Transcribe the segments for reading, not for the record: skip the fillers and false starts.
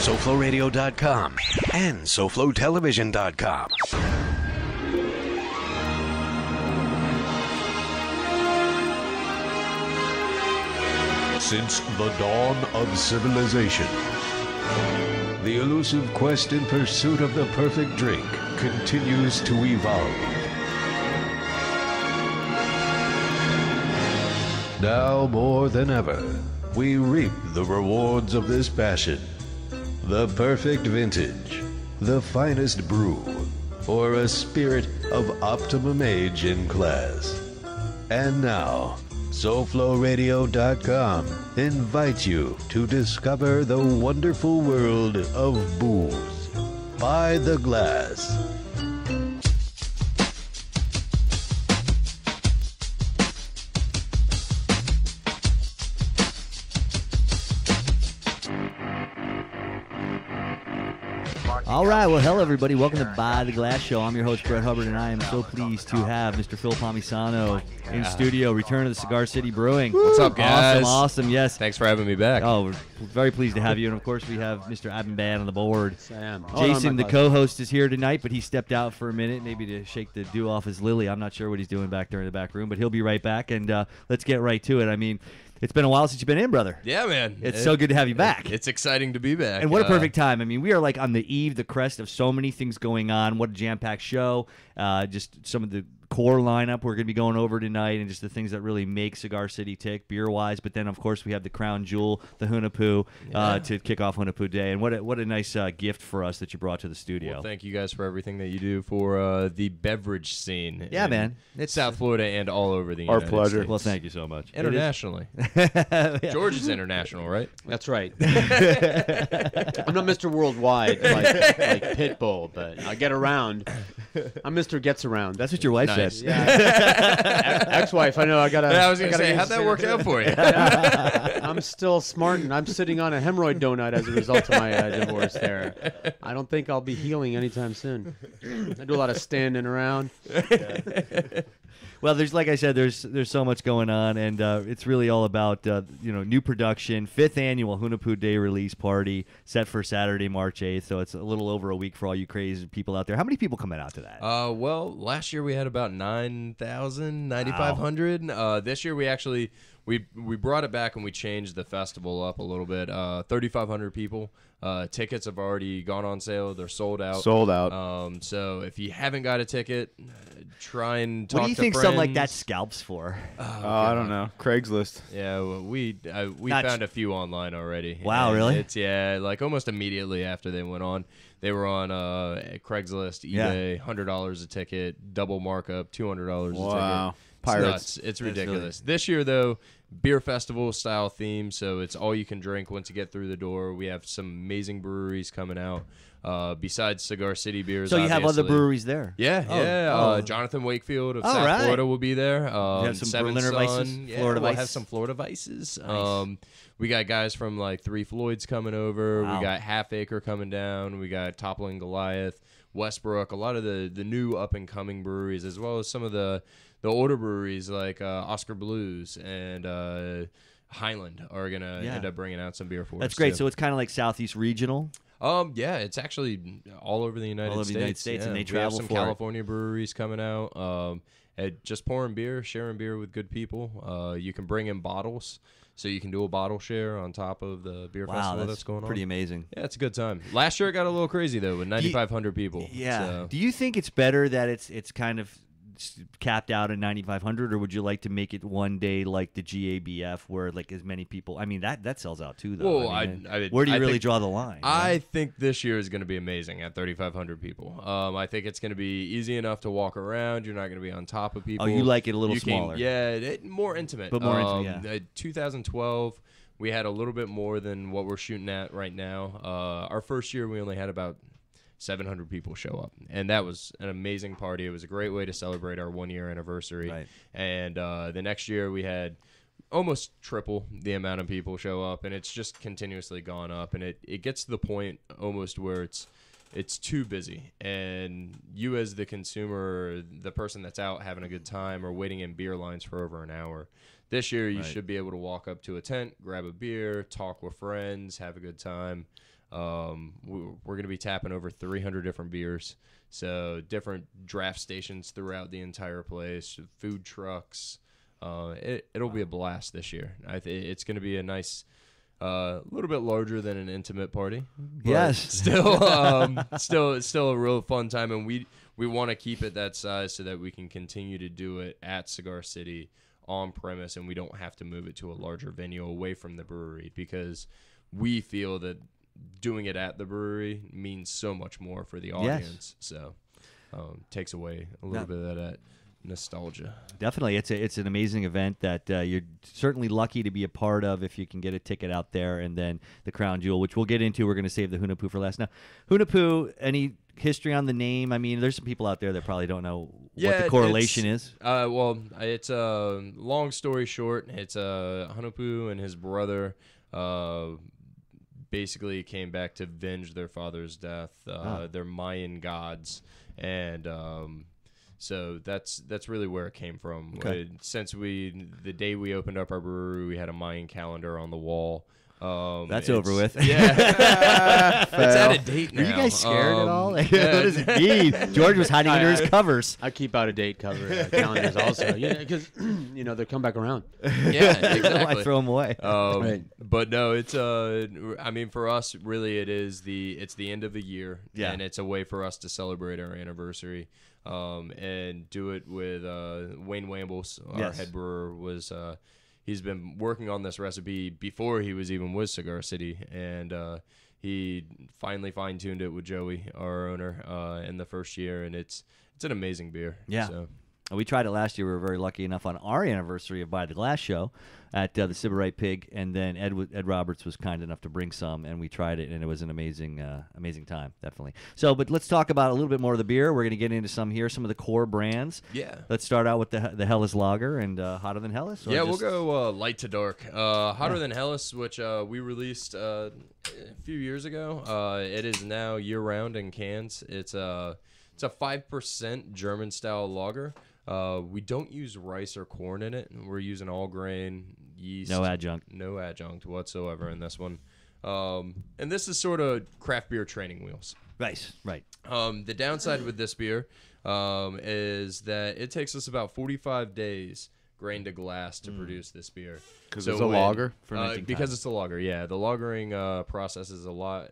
SoFloRadio.com and SoFloTelevision.com. Since the dawn of civilization, the elusive quest in pursuit of the perfect drink continues to evolve. Now more than ever, we reap the rewards of this passion. The perfect vintage, the finest brew, or a spirit of optimum age and class. And now, SoFloRadio.com invites you to discover the wonderful world of booze by the glass. All right, well, hello, everybody. Welcome to By the Glass Show. I'm your host, Brett Hubbard, and I am so pleased to have Mr. Phil Palmisano in studio. Return to the Cigar City Brewing. What's up, guys? Awesome, yes. Thanks for having me back. Oh, we're very pleased to have you. And, of course, we have Mr. Abinbad on the board. Sam. Jason, the co-host, is here tonight, but he stepped out for a minute, maybe to shake the dew off his lily. I'm not sure what he's doing back there in the back room, but he'll be right back. And let's get right to it. I mean, it's been a while since you've been in, brother. Yeah, man. It's so good to have you back. It's exciting to be back. And what a perfect time. I mean, we are like on the eve, the crest of so many things going on. What a jam-packed show. Just some of the core lineup we're going to be going over tonight, and just the things that really make Cigar City tick beer-wise. But then, of course, we have the crown jewel, the Hunahphu, to kick off Hunahphu Day. And what a nice gift for us that you brought to the studio. Well, thank you guys for everything that you do for the beverage scene. Yeah, man. It's South Florida and all over the United pleasure. States. Well, thank you so much. Internationally. George is international, right? That's right. I'm not Mr. Worldwide like Pitbull, but I get around. I'm Mr. Gets Around. That's what your wife Nice. said. Yeah. Ex-wife. I know. I gotta. Yeah, I was going to say, get how'd that work out for you? I'm still smart, and I'm sitting on a hemorrhoid donut as a result of my divorce. There, I don't think I'll be healing anytime soon. I do a lot of standing around. Well, there's, like I said, there's so much going on, and it's really all about new production. 5th annual Hunahphu Day release party set for Saturday, March 8th. So it's a little over a week for all you crazy people out there. How many people coming out to that? Well, last year we had about 9,000, 9,500. This year we actually we brought it back and we changed the festival up a little bit. 3,500 people. Tickets have already gone on sale. They're sold out. Sold out. So if you haven't got a ticket, try and talk to What do you think friends. something like that scalps for? I don't know. Craigslist. Yeah, well, we Not found a few online already. Wow, And really? It's like almost immediately after they went on. They were on Craigslist, eBay, $100 a ticket, double markup, $200 a Wow. ticket. Pirates. It's nuts. It's ridiculous. This year, though, beer festival style theme, so it's all you can drink once you get through the door. We have some amazing breweries coming out. Besides Cigar City beers, So you have other obviously. breweries there? Yeah. Jonathan Wakefield of All South right. Florida will be there. You have some Seven Berliner Sun. Weisses? Yeah, Florida we'll Weiss? have some Florida Weisses. Nice. We got guys from like Three Floyds coming over. Wow. We got Half Acre coming down. We got Toppling Goliath, Westbrook. A lot of the new up and coming breweries, as well as some of the older breweries like Oscar Blues and Highland are gonna end up bringing out some beer for us. That's great. too. So it's kind of like Southeast Regional. Yeah, it's actually all over the United States. And Yeah. they We travel have some for California breweries coming out. Just pouring beer, sharing beer with good people. You can bring in bottles, so you can do a bottle share on top of the beer festival that's going on. Pretty amazing. Yeah, it's a good time. Last year it got a little crazy though, with 9,500 people. Yeah. So. Do you think it's better that it's kind of capped out at 9,500, or would you like to make it one day like the GABF, where like as many people? I mean, that sells out too, though. Well, where do you I really think- draw the line? I think this year is going to be amazing at 3,500 people. I think it's going to be easy enough to walk around. You're not going to be on top of people. Oh, you like it a little You can- smaller. Yeah, more intimate. But more intimate, yeah. 2012, we had a little bit more than what we're shooting at right now. Our first year, we only had about 700 people show up, and that was an amazing party. It was a great way to celebrate our 1-year anniversary. Right. And the next year we had almost triple the amount of people show up, and it's just continuously gone up, and it gets to the point almost where it's too busy, and you as the consumer, the person that's out having a good time, or waiting in beer lines for over an hour. This year you should be able to walk up to a tent, grab a beer, talk with friends, have a good time. We're going to be tapping over 300 different beers. So different draft stations throughout the entire place, food trucks. It'll be a blast this year. It's going to be a nice, little bit larger than an intimate party. But Yes. still a real fun time, and we want to keep it that size so that we can continue to do it at Cigar City on premise, and we don't have to move it to a larger venue away from the brewery, because we feel that doing it at the brewery means so much more for the audience. So takes away a little bit of that nostalgia. Definitely. It's an amazing event that you're certainly lucky to be a part of if you can get a ticket out there. And then the crown jewel, which we'll get into. We're going to save the Hunahphu for last. Now, Hunahphu, any history on the name? I mean, there's some people out there that probably don't know what the correlation is. Well, it's long story short. It's Hunahphu and his brother basically came back to avenge their father's death. They're Mayan gods, and so that's really where it came from. Okay. Since the day we opened up our brewery, we had a Mayan calendar on the wall. That's over with. Yeah, it's out of date now. Are you guys scared at all? What yeah. does it mean? George was hiding under his covers. I keep out of date cover calendars also. Yeah, because they come back around. Yeah, exactly. I throw them away. Right. But no, it's I mean, for us, really, it's the end of the year, Yeah. and it's a way for us to celebrate our anniversary, and do it with Wayne Wambles, our Yes. head brewer. He's been working on this recipe before he was even with Cigar City, and he finally fine-tuned it with Joey, our owner, in the first year, and it's an amazing beer. Yeah. So. We tried it last year. We were very lucky enough on our anniversary of By the Glass show at the Sybarite Pig, and then Ed Roberts was kind enough to bring some, and we tried it, and it was an amazing time, definitely. So, but let's talk about a little bit more of the beer. We're going to get into some here, some of the core brands. Yeah. Let's start out with the Helles Lager and Hotter Than Helles. Yeah, we'll go light to dark. Hotter Than Helles, which we released a few years ago. It is now year-round in cans. It's a 5% German-style lager. We don't use rice or corn in it. We're using all grain, yeast. No adjunct. No adjunct whatsoever in this one. And this is sort of craft beer training wheels. Right. The downside with this beer is that it takes us about 45 days grain to glass to produce this beer. Because it's a lager? Because it's a lager, yeah. The lagering process is a lot...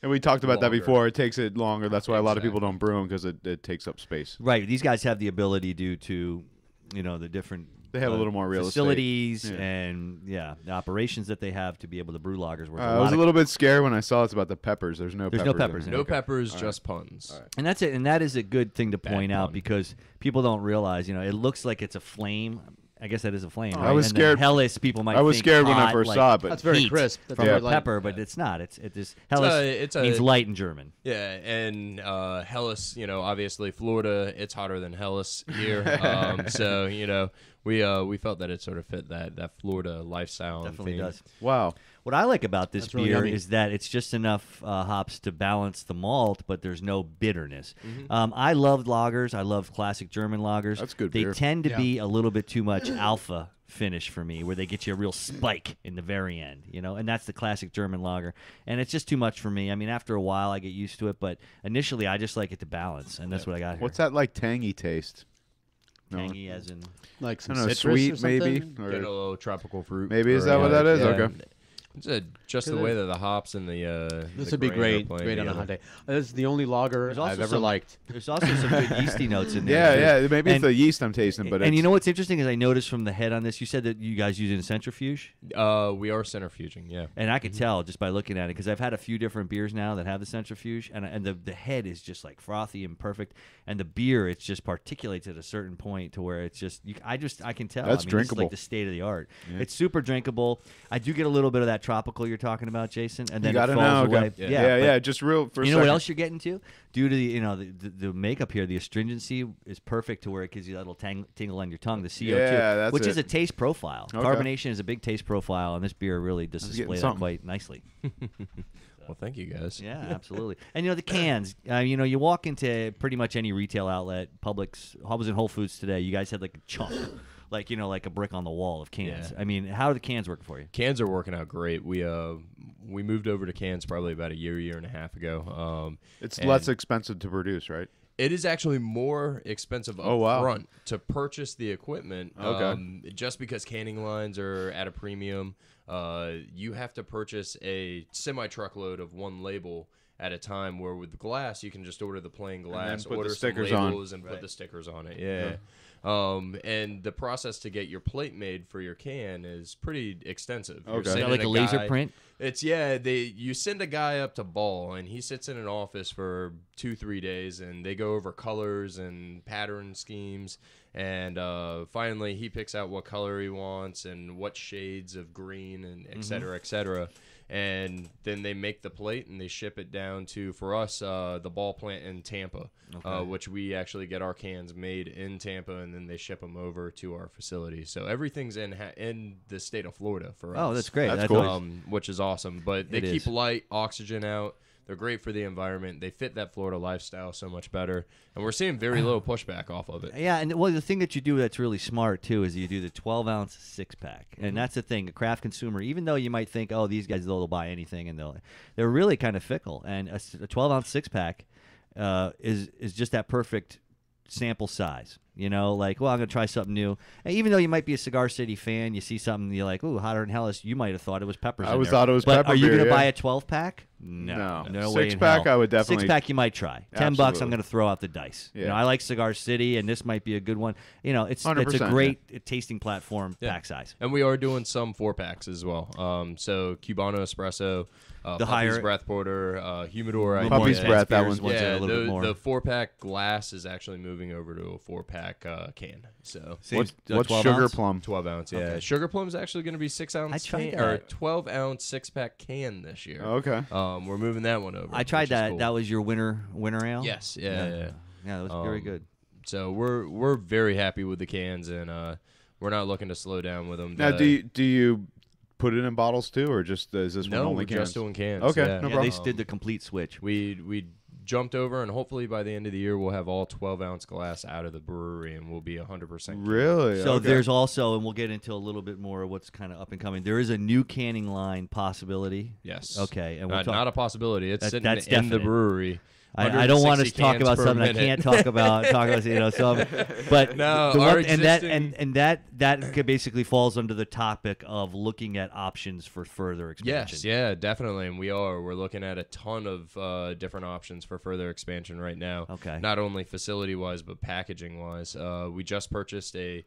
And we talked about that longer. before. It takes it longer. That's why a lot of people Exactly. don't brew them, because it takes up space. Right. These guys have the ability due to, the different They have a little more real estate. facilities Yeah. and the operations that they have to be able to brew lagers. whereas I was a little bit scared when I saw it's about the peppers. There's no peppers. in No it. peppers, just puns. And that's it. And that is a good thing to point out pun. because people don't realize, it looks like it's a flame. I guess that is a flame. Right? I was And scared. The Helles people might I was think scared when I hot, first like saw it, but That's very heat crisp. That's from very a light. pepper, but it's not. It's Helles means a- light in German. Yeah, and Helles, obviously Florida, it's hotter than Helles here. So, we felt that it sort of fit that Florida lifestyle. and Definitely theme. does. wow. What I like about this That's really beer yummy. is that it's just enough hops to balance the malt, but there's no bitterness. Mm-hmm. I love lagers. I love classic German lagers. That's good They beer. tend to Yeah. be a little bit too much alpha finish for me, where they get you a real spike in the very end, and that's the classic German lager. And it's just too much for me. I mean, after a while, I get used to it, but initially, I just like it to balance, and that's what I got here. What's that like tangy taste? No. Tangy as in... Like I some don't know, citrus or sweet something? maybe? Get a Or little tropical fruit. maybe is or, that what that is? yeah. Okay. It's just the way that the hops and the This the would be grain are great playing on a together. hot day. This is the only lager There's also I've ever some- liked. There's also some good yeasty notes in there. too. Yeah, maybe And- it's the yeast I'm tasting, but and it's, you know what's interesting is I noticed from the head on this, you said that you guys use it in centrifuge, We are centrifuging, yeah. and I could tell just by looking at it because I've had a few different beers now that have the centrifuge, and the head is just like frothy and perfect, and the beer it's just particulates at a certain point to where it's just I can tell. That's I mean, drinkable. This is like the state of the art. It's super drinkable. I do get a little bit of that tropical you're talking about, Jason, and then you gotta it falls know. away. Okay. Yeah, but- Yeah. Just real for a you know what second. else you're getting to? Due to the makeup here, the astringency is perfect to where it gives you that little tingle on your tongue, the CO2, Yeah, that's which is it. a taste profile. Okay. Carbonation is a big taste profile, and this beer really does getting display that something. quite nicely. Well, thank you guys. Yeah, absolutely. And the cans, you walk into pretty much any retail outlet, Publix, I was in Whole Foods today, you guys had like a chunk, like a brick on the wall of cans. Yeah. I mean, how are the cans working for you? Cans are working out great. we moved over to cans probably about a year and a half ago. It's less expensive to produce, right? It is actually more expensive up front to purchase the equipment. Just because canning lines are at a premium, you have to purchase a semi-truckload of one label at a time, where with glass, you can just order the plain glass, put the order some stickers labels, on. and put the stickers on it. Yeah. And the process to get your plate made for your can is pretty extensive. You're Okay. Is that sending like a laser guy- print? It's you send a guy up to Ball, and he sits in an office for 2-3 days, and they go over colors and pattern schemes, and finally he picks out what color he wants and what shades of green, and et cetera, et cetera. And then they make the plate and they ship it down to, for us, the Ball plant in Tampa, which we actually get our cans made in Tampa, and then they ship them over to our facility. So everything's in the state of Florida for us. Oh, that's great. That's cool. Which is awesome. But they It keep is. light, oxygen out. They're great for the environment. They fit that Florida lifestyle so much better. And we're seeing very little pushback off of it. Yeah, and well, the thing that you do that's really smart too is you do the 12-ounce 6-pack, and that's the thing. A craft consumer, even though you might think, oh, these guys they'll buy anything, and they're really kind of fickle. And a 12-ounce 6-pack is just that perfect sample size. You know, like, well, I'm going to try something new. And even though you might be a Cigar City fan, you see something, you're like, ooh, hotter than Hellas, you might have thought it was peppers in there. thought it was but pepper are you beer, going to yeah. buy a 12-pack? No way in 6-pack, hell. I would definitely- 6-pack you might try. $10, I'm Absolutely. going to throw out the dice. You Yeah. know, I like Cigar City, and this might be a good one. You know, it's a 100%, great tasting platform, Yeah. pack size. And we are doing some 4-packs as well. So Cubano Espresso, The Puppy's higher- Breath Porter, Humidor. Puppy's IPA. Breath, that Beers, one's ones that are Yeah, a little bit more. the 4-pack glass is actually moving over to a 4-pack can. So What's 12 sugar ounce? plum? 12 ounce, yeah. Okay. Sugar Plum is actually going to be 6-ounce I tried can, or that. 12-ounce 6-pack can this year. Okay. We're moving that one over. I tried which is that. cool. That was your winter ale? Yes, yeah. Yeah, that was very good. So we're very happy with the cans, and we're not looking to slow down with them. Now, do you put it in bottles too, or just is this one No, only we're cans? just doing cans. Okay, yeah. no Yeah, problem. they did the complete switch. We jumped over, and hopefully by the end of the year we'll have all 12-ounce glass out of the brewery, and we'll be 100%. Really? So Okay. there's also, and we'll get into a little bit more of what's kind of up and coming. There is a new canning line possibility. Yes. Okay, and we'll talk. not a possibility. It's sitting that's in the definite. brewery. I don't want us to 160 talk cans about per something I minute. can't talk about. You know, so. But No, the our one, existing- and that could basically falls under the topic of looking at options for further expansion. Yes, yeah, definitely, and we're looking at a ton of different options for further expansion right now. Okay. Not only facility wise, but packaging wise. We just purchased a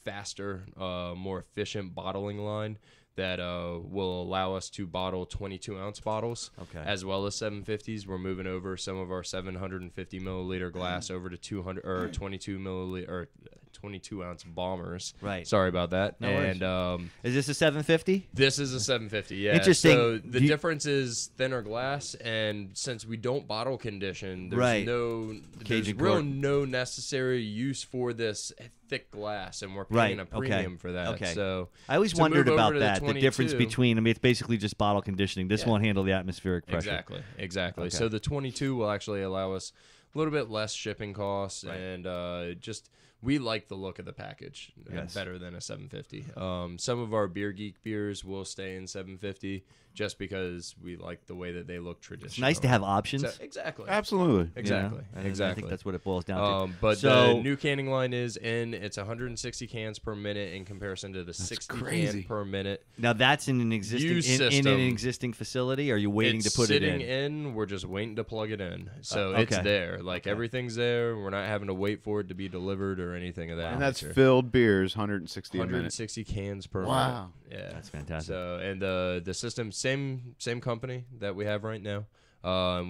faster, more efficient bottling line that will allow us to bottle 22-ounce bottles, Okay. as well as 750s. We're moving over some of our 750 milliliter glass over to 200 or 22 milliliter or 22-ounce bombers. Right. Sorry about that. No worries. And Is this a 750? this is a 750, yeah. Interesting. So the Do you- difference is thinner glass, and since we don't bottle condition, there's Right. there's Cajun real cork. no necessary use for this thick glass, and we're Right. paying a premium for that. Okay. So I always to wondered move over about to that. The difference 22 between. I mean, it's basically just bottle conditioning. This Yeah. won't handle the atmospheric pressure. Exactly. Okay. So the 22 will actually allow us a little bit less shipping costs, and just we like the look of the package Yes. better than a 750. Some of our Beer Geek beers will stay in 750 just because we like the way that they look traditional. It's nice to have options. Exactly. Absolutely. you know? Exactly. And Exactly. I think that's what it boils down to. But So- the new canning line is in. It's 160 cans per minute in comparison to the 60 crazy. can per minute. Now that's in an existing Used in an system. existing facility. Or are you waiting It's to put it sitting in? We're just waiting to plug it in. So okay. it's there. Like everything's there. We're not having to wait for it to be delivered or anything of that. And that's nature. filled beers, 160 a minute. 160 cans per Wow. minute. Yeah, That's fantastic. So and the system, same company that we have right now.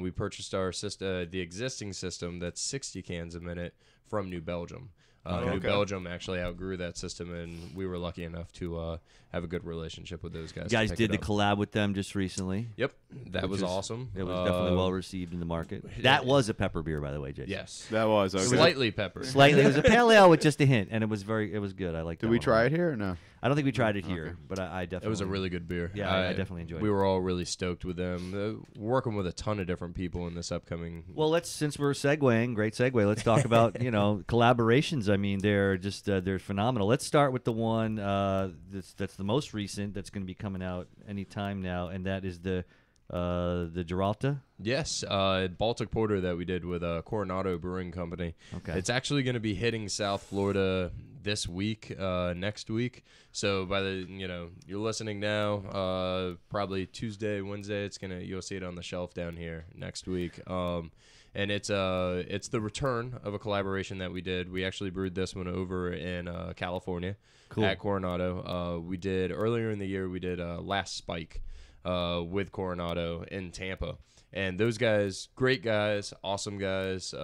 We purchased our system, the existing system that's 60 cans a minute from New Belgium. New Belgium actually outgrew that system, and we were lucky enough to have a good relationship with those guys. You to guys pick did it the up. collab with them just recently. Yep, that which was is- awesome. It was definitely well received in the market. That was a pepper beer, by the way, Jason. Yes, That was okay. slightly peppered. Slightly. It was a pale ale with just a hint, and it was good. I liked. Did we try it here or no? I don't think we tried it here, but I definitely. It was a really good beer. Yeah, I definitely enjoyed it. We were all really stoked with them. We're working with a ton of different people in this upcoming. Well, since we're segueing, great segue. Let's talk about collaborations. I mean, they're just they're phenomenal. Let's start with the one that's the most recent. That's going to be coming out anytime now, and that is the Giralta. Yes, Baltic Porter that we did with Coronado Brewing Company. Okay. It's actually going to be hitting South Florida this week, next week. So by the you're listening now, probably Tuesday, Wednesday, you'll see it on the shelf down here next week. And it's the return of a collaboration that we did. We actually brewed this one over in California at Coronado. We did earlier in the year. We did Last Spike with Coronado in Tampa. And those guys, great guys, awesome guys.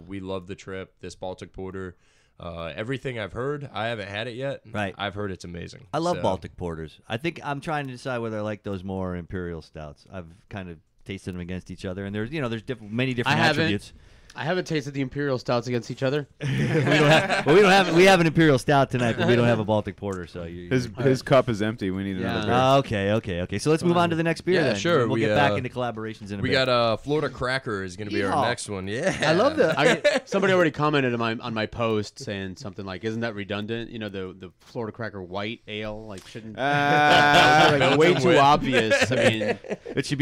We love the trip. This Baltic Porter, everything I've heard, I haven't had it yet. Right. I've heard it's amazing. I love Baltic Porters. I think I'm trying to decide whether I like those more Imperial Stouts. I've kind of tasted them against each other, and there's many different attributes. I haven't tasted the Imperial Stouts against each other. we have an Imperial Stout tonight, but we don't have a Baltic Porter. So his cup is empty. We need another beer. Okay. So let's move on to the next beer. Yeah, then. sure. We'll get back into collaborations in a bit. We got Florida Cracker is going to be our next one. Yeah, I love that. Somebody already commented on my post saying something like, "Isn't that redundant? The Florida Cracker White Ale shouldn't way too obvious." I mean, it should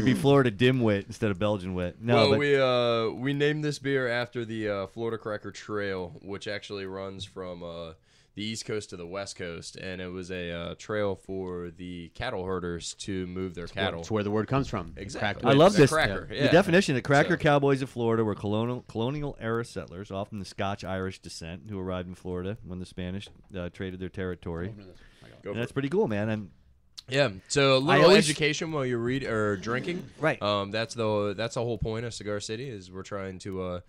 be Florida Dim Wit instead of Belgian Wit. No, well, we named this beer after the Florida Cracker Trail, which actually runs from the East Coast to the West Coast, and it was a trail for the cattle herders to move their cattle. That's where the word comes from. Exactly. I love this. Cracker. The definition: the Cracker Cowboys of Florida were colonial era settlers, often the Scotch-Irish descent, who arrived in Florida when the Spanish traded their territory. And that's pretty cool, man. Yeah, so a little education while you read or drinking. Right. That's the whole point of Cigar City is we're trying to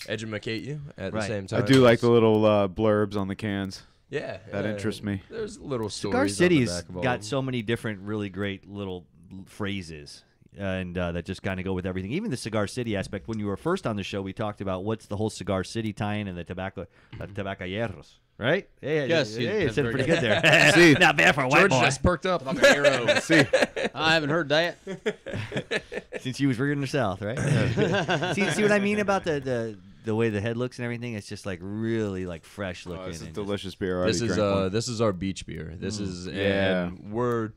educate you at the same time. I do like the little blurbs on the cans. Yeah, that interests me. There's little stories. Cigar City's on the back of got so many different, really great little phrases. And that just kind of go with everything. Even the Cigar City aspect. When you were first on the show, we talked about what's the whole Cigar City tie-in and the tabacayeros. Right? Hey, yes. Hey, it said pretty good there. See, not bad for a white George boy. just perked up. See, I haven't heard that. Since he was reared in the South, right? see what I mean about the way the head looks and everything? It's just really fresh looking. It's a delicious beer. This is our beach beer. This is and we're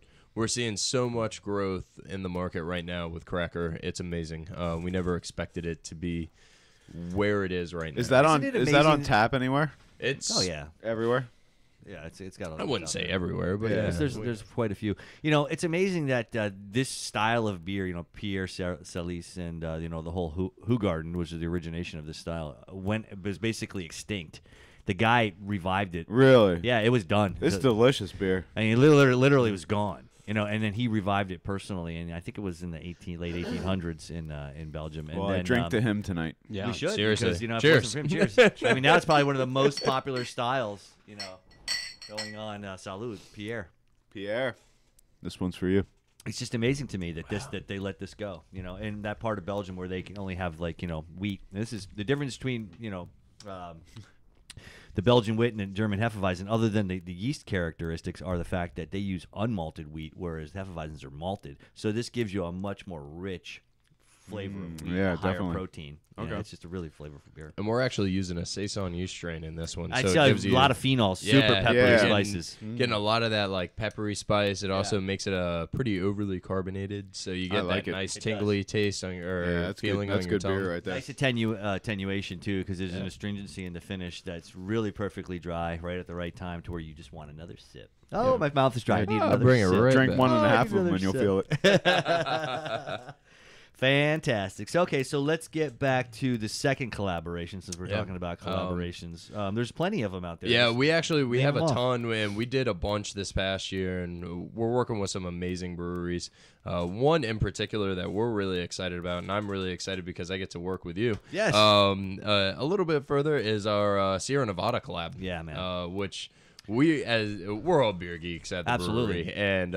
seeing so much growth in the market right now with Cracker. It's amazing. We never expected it to be where it is right now. Is that on tap anywhere? It's everywhere. Yeah, it's got. I wouldn't say everywhere, but there's quite a few. It's amazing that this style of beer, Pierre Salis and the whole Hoegaarden, which is the origination of this style, was basically extinct. The guy revived it. Really? Yeah, it was done. It's delicious beer. I mean, literally was gone. And then he revived it personally, and I think it was in the late 1800s in Belgium. And I drink to him tonight. Yeah, we should. Seriously. Because, cheers. For him, cheers. I mean, now it's probably one of the most popular styles, going on. Salud, Pierre. This one's for you. It's just amazing to me that they let this go, in that part of Belgium where they can only have wheat. And this is the difference between the Belgian wheat and the German Hefeweizen, other than the yeast characteristics, are the fact that they use unmalted wheat, whereas Hefeweizens are malted. So this gives you a much more rich flavor of wheat, higher definitely. protein. Okay. It's just a really flavorful beer. And we're actually using a Saison yeast strain in this one. I'd so say it gives a lot of phenols, super peppery spices. Getting a lot of that peppery spice. It also makes it pretty overly carbonated, so you get that nice tingly taste on your feeling on your tongue. Beer right there. Nice attenuation too, because there's an astringency in the finish that's really perfectly dry, right at the right time, to where you just want another sip. Oh, my mouth is dry. I need another bring sip. it right Drink back. 1.5 of them and you'll feel it. Fantastic. So let's get back to the second collaboration, since we're talking about collaborations. There's plenty of them out there. Yeah, we have a ton, and we did a bunch this past year, and we're working with some amazing breweries. One in particular that we're really excited about, and I'm really excited because I get to work with you. Yes. A little bit further is our Sierra Nevada collab. Yeah, man. Which we're all beer geeks at the brewery, and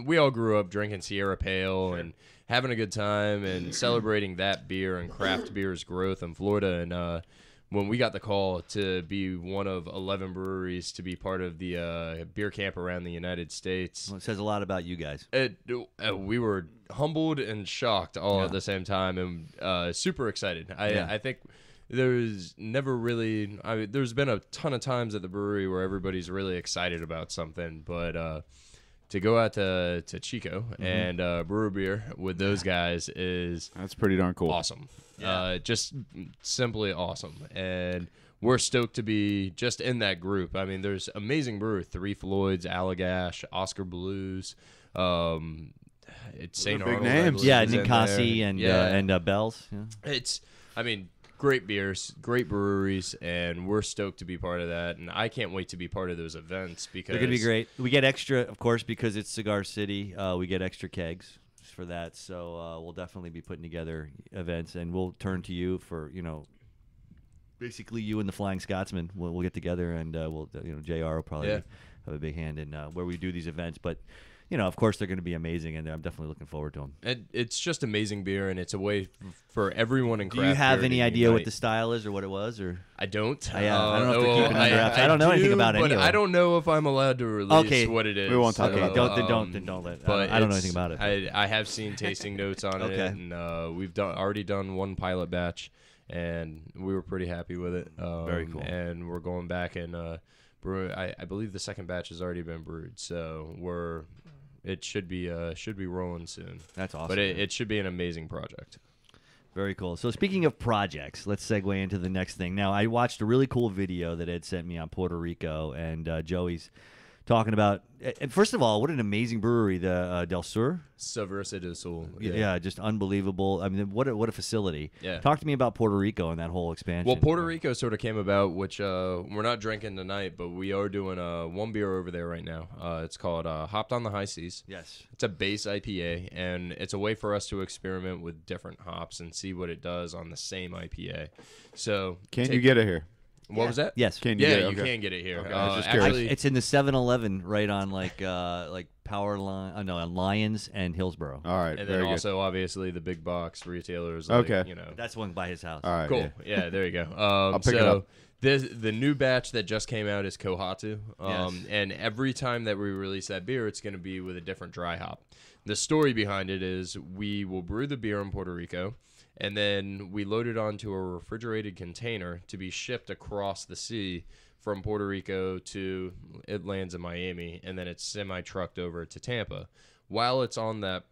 we all grew up drinking Sierra Pale and having a good time and celebrating that beer and craft beer's growth in Florida. And when we got the call to be one of 11 breweries to be part of the beer camp around the United States, Well, it says a lot about you guys. we were humbled and shocked all at the same time, and super excited. I think there's never really, there's been a ton of times at the brewery where everybody's really excited about something, but to go out to Chico and brew a beer with those guys That's pretty darn cool. awesome. Just simply awesome. And we're stoked to be just in that group. I mean, there's amazing brewers, Three Floyds, Allagash, Oscar Blues, it's St. big Arnold. I names. believe, Yeah, is in Ninkasi there. and Bells. Yeah. It's, I mean, great beers, great breweries, and we're stoked to be part of that. And I can't wait to be part of those events because They're going to be great. We get extra, of course, because it's Cigar City. We get extra kegs for that. So we'll definitely be putting together events, and we'll turn to you for, basically you and the Flying Scotsman. We'll get together, and we'll, JR will probably have a big hand in where we do these events. But, of course, they're going to be amazing, and I'm definitely looking forward to them. It's just amazing beer, and it's a way for everyone in craft Do you have beer any to idea what unite. the style is or what it was? Or I don't. I don't know if they're keeping it under wraps. I don't know anything about any but of I them. don't know if I'm allowed to release what it is. We won't talk Okay, about don't let. But I don't know it's- anything about it. I have seen tasting notes on Okay. it, and we've already done one pilot batch, and we were pretty happy with it. Very cool. And we're going back and brew. I believe the second batch has already been brewed, so it should be rolling soon. That's awesome. But it should be an amazing project. Very cool. So speaking of projects, let's segue into the next thing. Now, I watched a really cool video that Ed sent me on Puerto Rico, and Joey's talking about. And first of all, what an amazing brewery, the Del Sur. Subversive del Sol. Yeah, just unbelievable. I mean, what a facility. Yeah. Talk to me about Puerto Rico and that whole expansion. Well, Puerto Rico sort of came about, which we're not drinking tonight, but we are doing one beer over there right now. It's called Hopped on the High Seas. Yes. It's a base IPA, and it's a way for us to experiment with different hops and see what it does on the same IPA. So, Can you get it here? What was that? Yes. Can you Yeah, get it? you Okay. can get it here. Okay, I was just curious. Actually, It's in the 7-Eleven right on like Power Line. Oh, no, on Lyons and Hillsboro. All right. and then very good. also obviously the big box retailers. Like, Okay. That's one by his house. All right. Cool. yeah. Yeah, there you go. I'll pick it up. The new batch that just came out is Kohatu. Yes. And every time that we release that beer, it's going to be with a different dry hop. The story behind it is we will brew the beer in Puerto Rico, and then we load it onto a refrigerated container to be shipped across the sea from Puerto Rico to, it lands in Miami, and then it's semi-trucked over to Tampa. While it's on that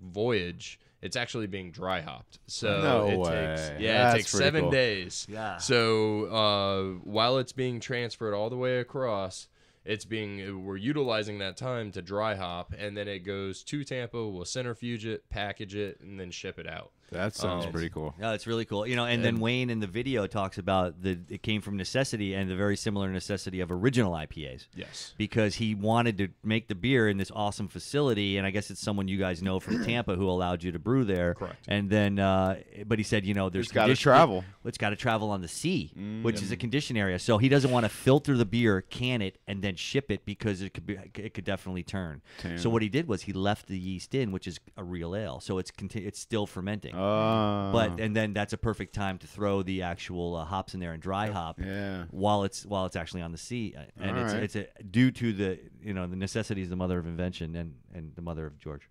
voyage, it's actually being dry hopped. So No it way. takes That's it takes pretty 7 cool. days. Yeah. So while it's being transferred all the way across, we're utilizing that time to dry hop, and then it goes to Tampa. We'll centrifuge it, package it, and then ship it out. That sounds pretty cool. Yeah, it's really cool. And then Wayne in the video talks about it came from necessity and the very similar necessity of original IPAs. Yes. Because he wanted to make the beer in this awesome facility, and I guess it's someone you guys know from Tampa who allowed you to brew there. Correct. And then, but he said, there's It's gotta condition- travel. It's got to travel on the sea, which is a condition area. So he doesn't want to filter the beer, can it, and then ship it because it could definitely turn. Damn. So what he did was he left the yeast in, which is a real ale. So it's still fermenting. And then that's a perfect time to throw the actual hops in there and dry hop Yeah. while it's actually on the sea. And All right. it's due to the the necessity is the mother of invention and the mother of George.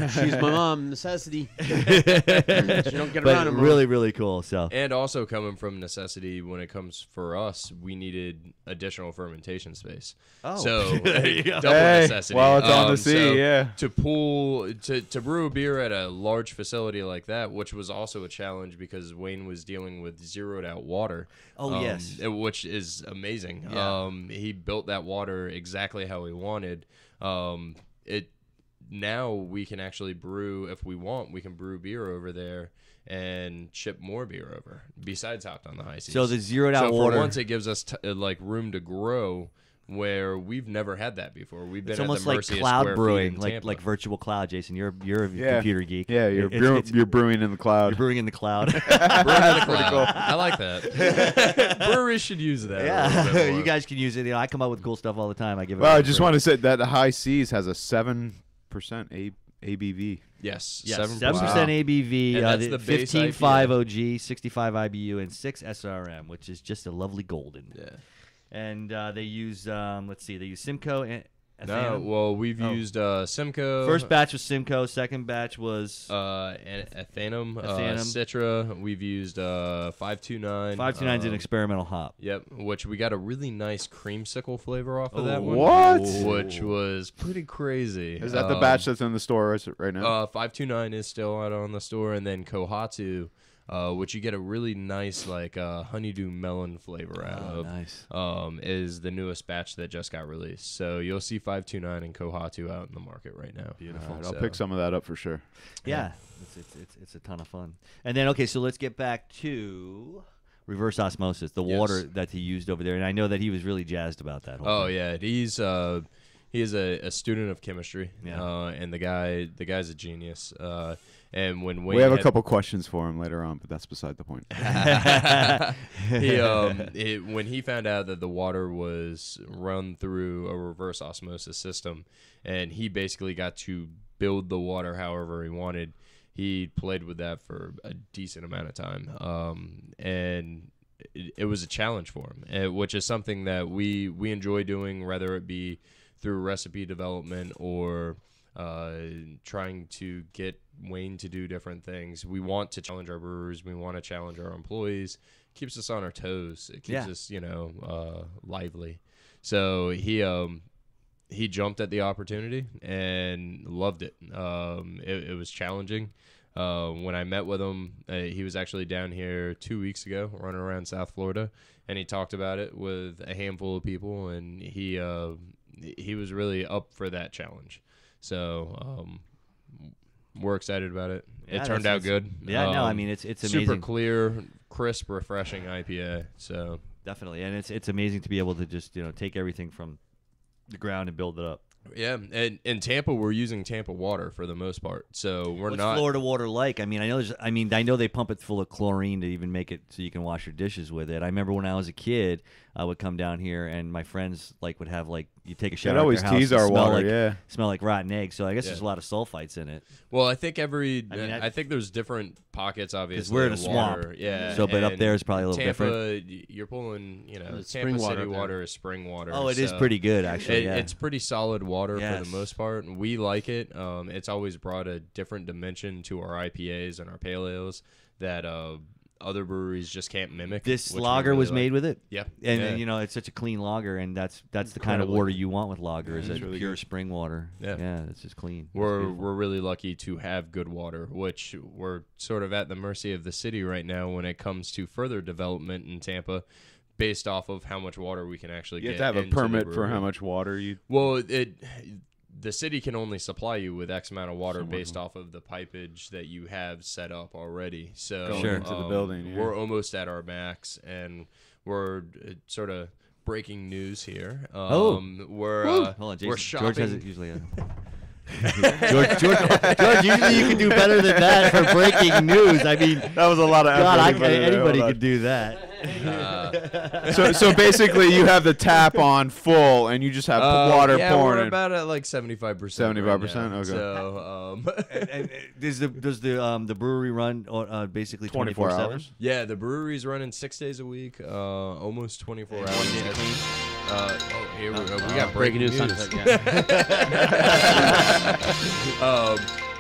She's my mom. Necessity. She don't get around But him. really, really cool. So And also coming from necessity, when it comes for us, we needed additional fermentation space. Oh. So There you go. double Hey, necessity. while it's on the sea, so yeah. To brew a beer at a large facility like that, which was also a challenge because Wayne was dealing with zeroed out water. Oh, yes. Which is amazing. Yeah. He built that water exactly how he wanted. Now we can actually brew, if we want, we can brew beer over there and ship more beer over besides Hopped on the High Seas. So the zeroed out so water. for once, it gives us room to grow where we've never had that before. We've been It's at almost the like mercy of cloud square feet brewing, in like Tampa. virtual cloud. Jason, you're a Yeah. computer geek. Yeah, you're It's- you're brewing in the cloud. You're brewing in the cloud. Brew in the cloud. I like that. Breweries should use that. a little Yeah, bit more. you guys can use it. I come up with cool stuff all the time. I give it. Well, away I just for- want to say that the High Seas has a 7% ABV. Yes, Yes, 7%. 7% ABV, And that's the base 15.5 OG, 65 IBU, and 6 SRM, which is just a lovely golden. Yeah. And they use, let's see, they use Simcoe and No, Athanum. well, we've used Simcoe. First batch was Simcoe. Second batch was Athanum, Athanum. Citra. We've used 529. 529 is an experimental hop. Yep, which we got a really nice creamsicle flavor off of that Oh, one. What? Which was pretty crazy. Is that the batch that's in the store right now? 529 is still out on the store, and then Kohatsu, which you get a really nice like honeydew melon flavor out of. Nice. Is the newest batch that just got released. So you'll see 529 and Kohatsu out in the market right now. Beautiful. All right, I'll pick some of that up for sure. Yeah, it's a ton of fun. And then, okay, so let's get back to reverse osmosis, the water that he used over there. And I know that he was really jazzed about that whole Oh thing. yeah, he is a student of chemistry, and the guy's a genius. And when Wayne We have a couple questions for him later on, but that's beside the point. When he found out that the water was run through a reverse osmosis system, and he basically got to build the water however he wanted, he played with that for a decent amount of time, and it was a challenge for him, which is something that we enjoy doing, whether it be through recipe development or trying to get Wayne to do different things. We want to challenge our brewers. We want to challenge our employees. It keeps us on our toes. It keeps us, lively. So he jumped at the opportunity and loved it. It was challenging. When I met with him, he was actually down here 2 weeks ago, running around South Florida, and he talked about it with a handful of people, and he was really up for that challenge. So we're excited about it. Yeah, it turned out good. Yeah, no, I mean it's amazing. Super clear, crisp, refreshing IPA. So definitely, and it's amazing to be able to just take everything from the ground and build it up. yeah, and in Tampa, we're using Tampa water for the most part. So we're What's not. Florida water like? I mean, I know they pump it full of chlorine to even make it so you can wash your dishes with it. I remember when I was a kid, I would come down here and my friends would have you take a shower. They'd always at their house tease and our smell water, smell like rotten eggs. So I guess Yeah. there's a lot of sulfites in it. Well, I think I think there's different pockets, obviously. we're in a of swamp. water. Yeah. So, but up and there is probably a little Tampa, different. You're pulling, It's Tampa spring City water up there. water is spring water. Oh, it is so pretty good actually. Yeah. It's pretty solid water for Yes. the most part. And we like it. It's always brought a different dimension to our IPAs and our pale ales that other breweries just can't mimic. This which we lager really was like. made with it. Yeah. And yeah. it's such a clean lager, and that's the kind of Incredibly. water you want with lager, is it's that really pure good. spring water. Yeah. It's just clean. It's We're beautiful. really lucky to have good water, which we're sort of at the mercy of the city right now when it comes to further development in Tampa, based off of how much water we can actually You get. have to have a into the permit for brewery. how much water you. Well, the city can only supply you with X amount of water based off of the pipage that you have set up already. So Going Sure. into the building, yeah. we're almost at our max, and we're sort of breaking news here. We're Hold on, Jason. we're George has it shopping. usually. George, usually you can do better than that for breaking news. I mean, That was a lot of God, anybody could do that. So basically, you have the tap on full, and you just have water yeah, pouring. we're in. about at like 75%. 75%? Okay. So, And does the brewery run basically 24 24/7? hours? yeah, the brewery's running 6 days a week, almost 24 hours. One day to clean? Here we go. We got breaking news.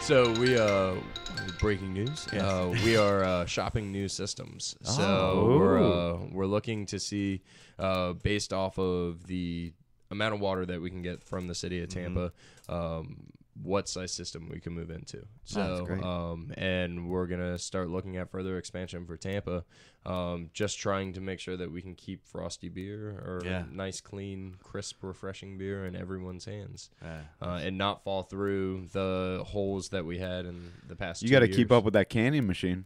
So we breaking news. Yes. We are shopping new systems. So Oh. we're looking to see, based off of the amount of water that we can get from the city of Tampa, what size system we can move into. that's So great. and we're gonna start looking at further expansion for Tampa. Just trying to make sure that we can keep frosty beer or Yeah. nice, clean, crisp, refreshing beer in everyone's hands, Yeah. and not fall through the holes that we had in the past. You got to keep up with that canning machine.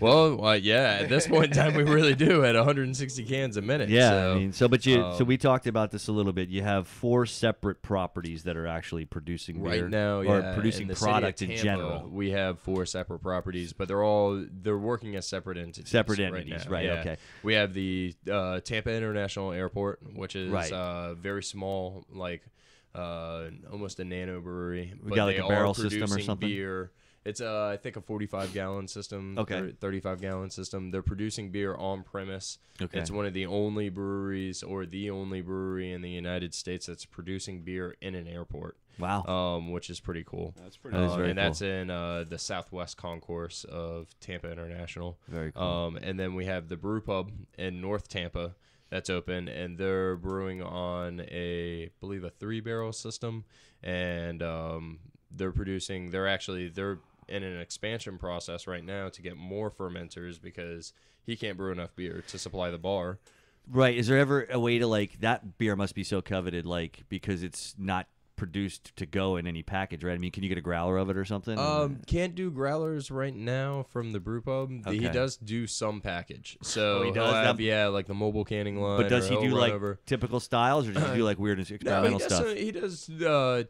Well, yeah. At this point in time, we really do at 160 cans a minute. Yeah, so, I mean, so we talked about this a little bit. You have 4 separate properties that are actually producing beer right now, or yeah, producing in the city of product in Tampa, general. we have 4 separate properties, but they're working as separate entities. Separate right entities, now, right, yeah. okay. We have the Tampa International Airport, which is Right. very small, like almost a nano brewery. We but got like they a barrel are system or producing something? beer. It's I think a 45-gallon system. Okay. 35-gallon system. They're producing beer on premise. Okay. It's one of the only breweries, or the only brewery in the United States that's producing beer in an airport. Wow. Which is pretty cool. That's pretty That is very and cool. that's in the Southwest Concourse of Tampa International. Very cool. And then we have the Brew Pub in North Tampa that's open, and they're brewing on I believe a 3-barrel system, and they're in an expansion process right now to get more fermenters because he can't brew enough beer to supply the bar. Right. Is there ever a way to, like, that beer must be so coveted, like, because it's not produced to go in any package, right? I mean, can you get a growler of it or something? Can't do growlers right now from the brew pub. He Okay. does do some package. So he does? he'll have, That- like the mobile canning line. But does he or do, he'll like, run over. typical styles, or does he do, like, weird No, experimental stuff? he does.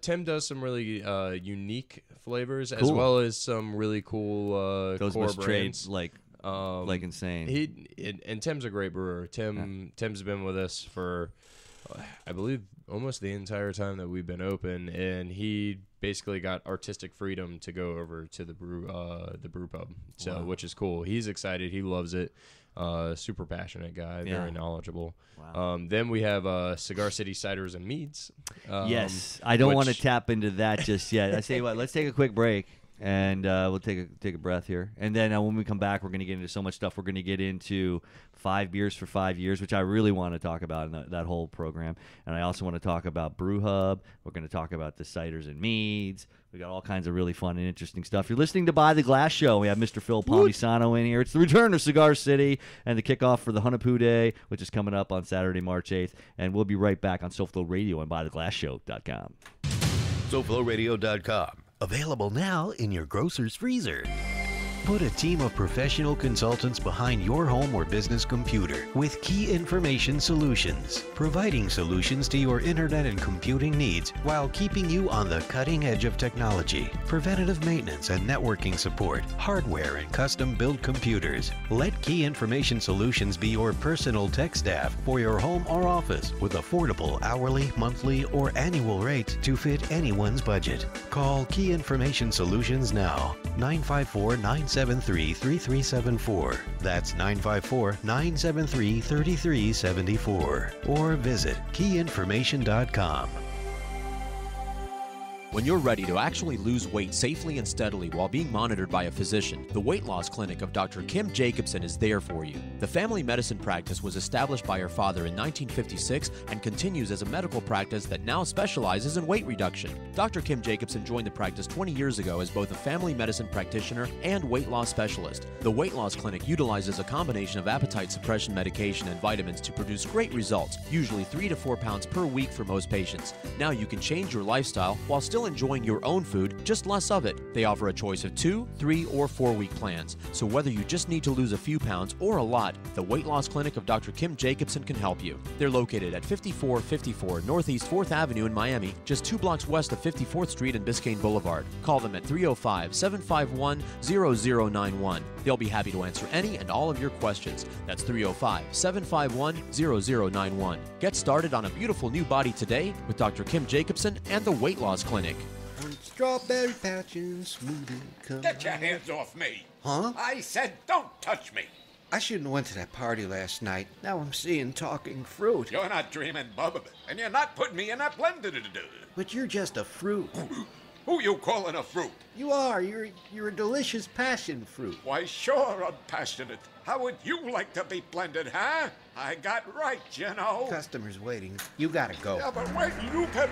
Tim does some really unique flavors, as Cool. well as some really cool Those core must trade, brands. like insane. And Tim's a great brewer. Tim's been with us for, I believe, almost the entire time that we've been open, and he basically got artistic freedom to go over to the brew pub. So, Wow. which is cool. He's excited. He loves it. Super passionate guy. Yeah. Very knowledgeable. Wow. Then we have Cigar City Ciders and Meads. Yes, I don't want to which- tap into that just yet. I say what, let's take a quick break, and we'll take a breath here, and then when we come back, we're going to get into so much stuff. We're going to get into 5 beers for 5 years, which I really want to talk about in that whole program, and I also want to talk about Brew Hub. We're going to talk about the ciders and meads. We got all kinds of really fun and interesting stuff. You're listening to By the Glass Show. We have Mr. Phil Palmisano in here. It's the return of Cigar City and the kickoff for the Hunahphu Day, which is coming up on Saturday, March 8th. And we'll be right back on SoFlo Radio and ByTheGlassShow.com. SoFloRadio.com. Available now in your grocer's freezer. Put a team of professional consultants behind your home or business computer with Key Information Solutions, providing solutions to your internet and computing needs while keeping you on the cutting edge of technology. Preventative maintenance and networking support, hardware and custom-built computers. Let Key Information Solutions be your personal tech staff for your home or office with affordable hourly, monthly, or annual rates to fit anyone's budget. Call Key Information Solutions now, 954-973-3374. That's 954-973-3374. Or visit keyinformation.com. When you're ready to actually lose weight safely and steadily while being monitored by a physician, the Weight Loss Clinic of Dr. Kim Jacobson is there for you. The family medicine practice was established by her father in 1956 and continues as a medical practice that now specializes in weight reduction. Dr. Kim Jacobson joined the practice 20 years ago as both a family medicine practitioner and weight loss specialist. The Weight Loss Clinic utilizes a combination of appetite suppression medication and vitamins to produce great results, usually 3 to 4 pounds per week for most patients. Now you can change your lifestyle while still enjoying your own food, just less of it. They offer a choice of 2, 3, or 4-week plans. So whether you just need to lose a few pounds or a lot, the Weight Loss Clinic of Dr. Kim Jacobson can help you. They're located at 5454 Northeast 4th Avenue in Miami, just 2 blocks west of 54th Street and Biscayne Boulevard. Call them at 305-751-0091. They'll be happy to answer any and all of your questions. That's 305-751-0091. Get started on a beautiful new body today with Dr. Kim Jacobson and the Weight Loss Clinic. Strawberry patch and smoothie come. Get your hands off me! Huh? I said don't touch me! I shouldn't have went to that party last night. Now I'm seeing talking fruit. You're not dreaming, Bub, and you're not putting me in that blender. But you're just a fruit. Who you calling a fruit? You are. You're a delicious passion fruit. Why, sure I'm passionate. How would you like to be blended, huh? I got right, you know. Customers waiting. You gotta go. Yeah, but wait, you can...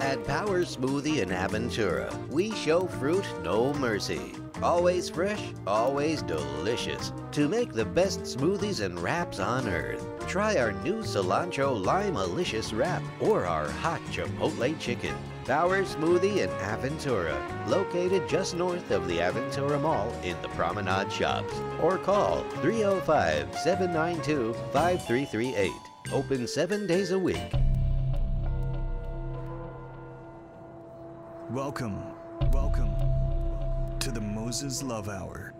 At Power Smoothie in Aventura, we show fruit no mercy. Always fresh, always delicious. To make the best smoothies and wraps on earth, try our new cilantro lime-alicious wrap or our hot chipotle chicken. Power Smoothie in Aventura, located just north of the Aventura Mall in the Promenade Shops. Or call 305-792-5338. Open 7 days a week. Welcome to the Moses Love Hour,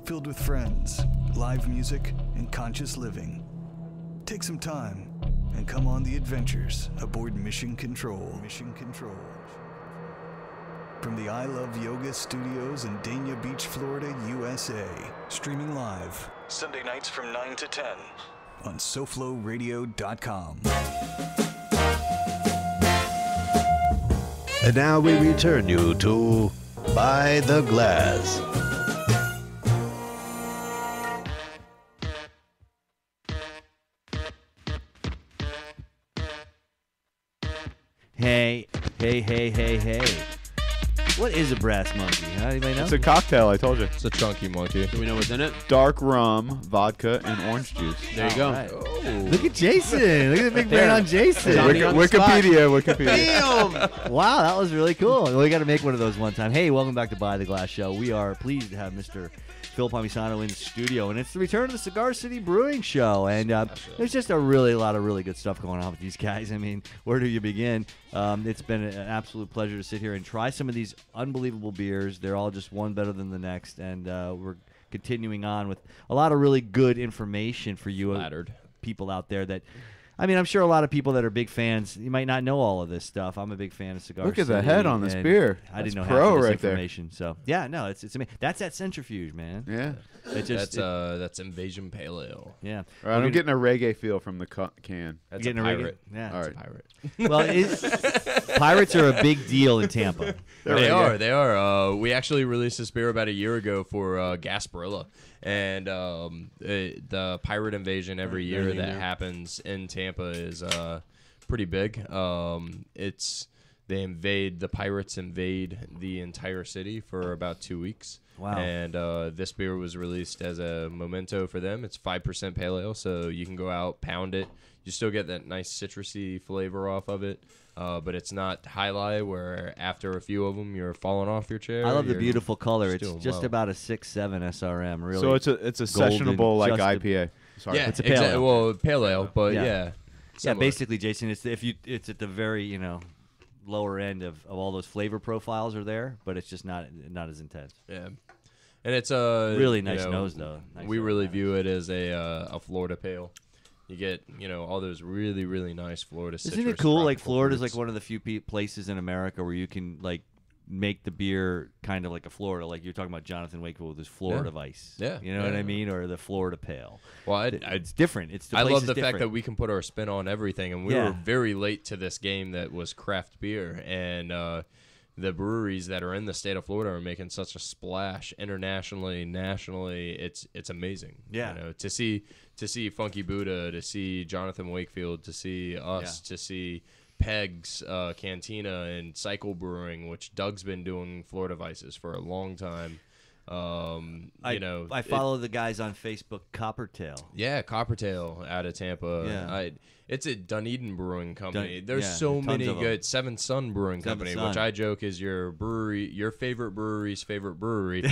filled with friends, live music, and conscious living. Take some time and come on the adventures aboard Mission Control. Mission Control. From the I Love Yoga studios in Dania Beach, Florida, USA. Streaming live Sunday nights from 9 to 10 on SoFloRadio.com. And now we return you to By the Glass. Hey. What is a brass monkey? Huh? Anybody know? It's a cocktail, I told you. It's a chunky monkey. Do we know what's in it? Dark rum, vodka, and orange juice. There you go. Right. Oh. Look at Jason. Look at the big brain on Jason. Johnny on the spot. Wikipedia. Damn! Wow, that was really cool. Well, we got to make one of those one time. Hey, welcome back to By the Glass Show. We are pleased to have Mr. Phil Palmisano in the studio, and it's the return of the Cigar City Brewing Show. And there's just a lot of really good stuff going on with these guys. I mean, where do you begin? It's been an absolute pleasure to sit here and try some of these unbelievable beers. They're all just one better than the next, and we're continuing on with a lot of really good information for you people out there that... I mean, I'm sure a lot of people that are big fans, you might not know all of this stuff. I'm a big fan of Cigar Look City. at the head on this beer. I didn't know pro half of this right information. So, yeah, no, it's amazing. That's that centrifuge, man. Yeah. It just, That's Invasion Pale Ale. yeah. All right, I'm getting a reggae feel from the can. That's Getting a a pirate. Yeah. All It's right. a pirate. Well, pirates are a big deal in Tampa. They are. We actually released this beer about a year ago for Gasparilla. And the pirate invasion every year that happens in Tampa is pretty big. The pirates invade the entire city for about 2 weeks. Wow. And this beer was released as a memento for them. It's 5% pale ale, so you can go out, pound it. You still get that nice citrusy flavor off of it. But it's not high where after a few of them you're falling off your chair. I love the beautiful color. It's doing just well. about a 6.7 SRM. Really. So it's a sessionable like just a- IPA. Sorry. Yeah, It's a pale ale. Well, pale ale, but Yeah. yeah. Yeah, similar. basically, Jason, it's at the very lower end of all those flavor profiles are there, but it's just not as intense. Yeah, and it's a Really nice nose though. Nice we nose. really view it as a Florida pale. You get all those really really nice Florida. Isn't citrus it cool? Like tropical Florida's fruits. like one of the few places in America where you can like make the beer kind of like a Florida. Like you're talking about Jonathan Wakefield with his Florida Vice. Yeah, you know what I mean, or the Florida Pale. Well, It's different. It's the I place love is the fact different. that we can put our spin on everything, and we Yeah. were very late to this game that was craft beer, and the breweries that are in the state of Florida are making such a splash internationally, nationally. It's amazing. Yeah. To see Funky Buddha, to see Jonathan Wakefield, to see us, to see Peg's Cantina and Cycle Brewing, which Doug's been doing Florida Vices for a long time. I follow the guys on Facebook, Coppertail. Yeah, Coppertail out of Tampa. Yeah. It's a Dunedin Brewing Company. There's yeah, so tons many of 'em. good. Seventh Sun Brewing Seventh Company, Sun. which I joke is your favorite brewery's favorite brewery.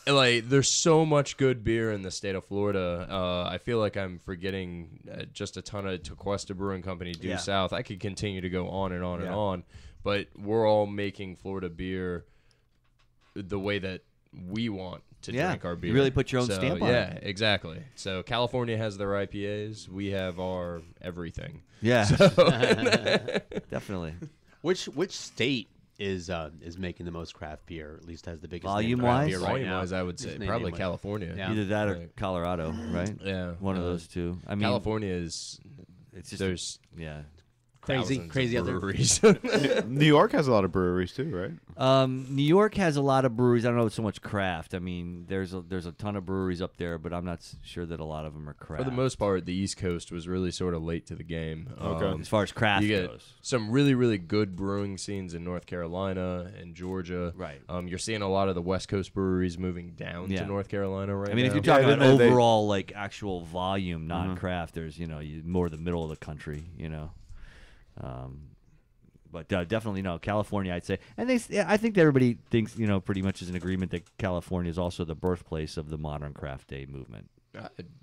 Like, there's so much good beer in the state of Florida. I feel like I'm forgetting just a ton of Tequesta Brewing Company, due south. I could continue to go on and on and on, but we're all making Florida beer the way that we want to drink our beer. You really put your own stamp on it. Yeah, exactly. So California has their IPAs. We have our everything. Yeah, definitely. Which state is making the most craft beer? Or at least has the biggest Volume-wise? name for craft beer right now. Volume-wise, I would say Just name probably one. California. Yeah. Either that or Right. Colorado, right? Yeah, One of those two. I mean, California is. it's just There's Crazy thousands out of there. breweries. New York has a lot of breweries too, right? New York has a lot of breweries. I don't know so much craft. I mean, there's a ton of breweries up there, but I'm not sure that a lot of them are craft. For the most part, the East Coast was really sort of late to the game. as far as craft you get goes. some really, really good brewing scenes in North Carolina and Georgia. Right. You're seeing a lot of the West Coast breweries moving down Yeah. to North Carolina right now. I mean, if you're Yeah, talking about they- overall like actual volume, non-craft, there's more the middle of the country, But definitely no California, I'd say, and I think that everybody thinks pretty much is in agreement that California is also the birthplace of the modern craft day movement.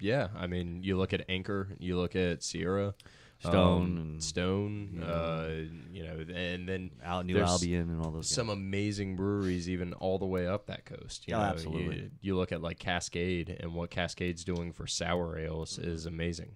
Yeah, I mean, you look at Anchor, you look at Sierra. Stone, you know, and then New there's Albion and all those. some amazing breweries even all the way up that coast. You know, absolutely. You look at like Cascade, and what Cascade's doing for sour ales is amazing.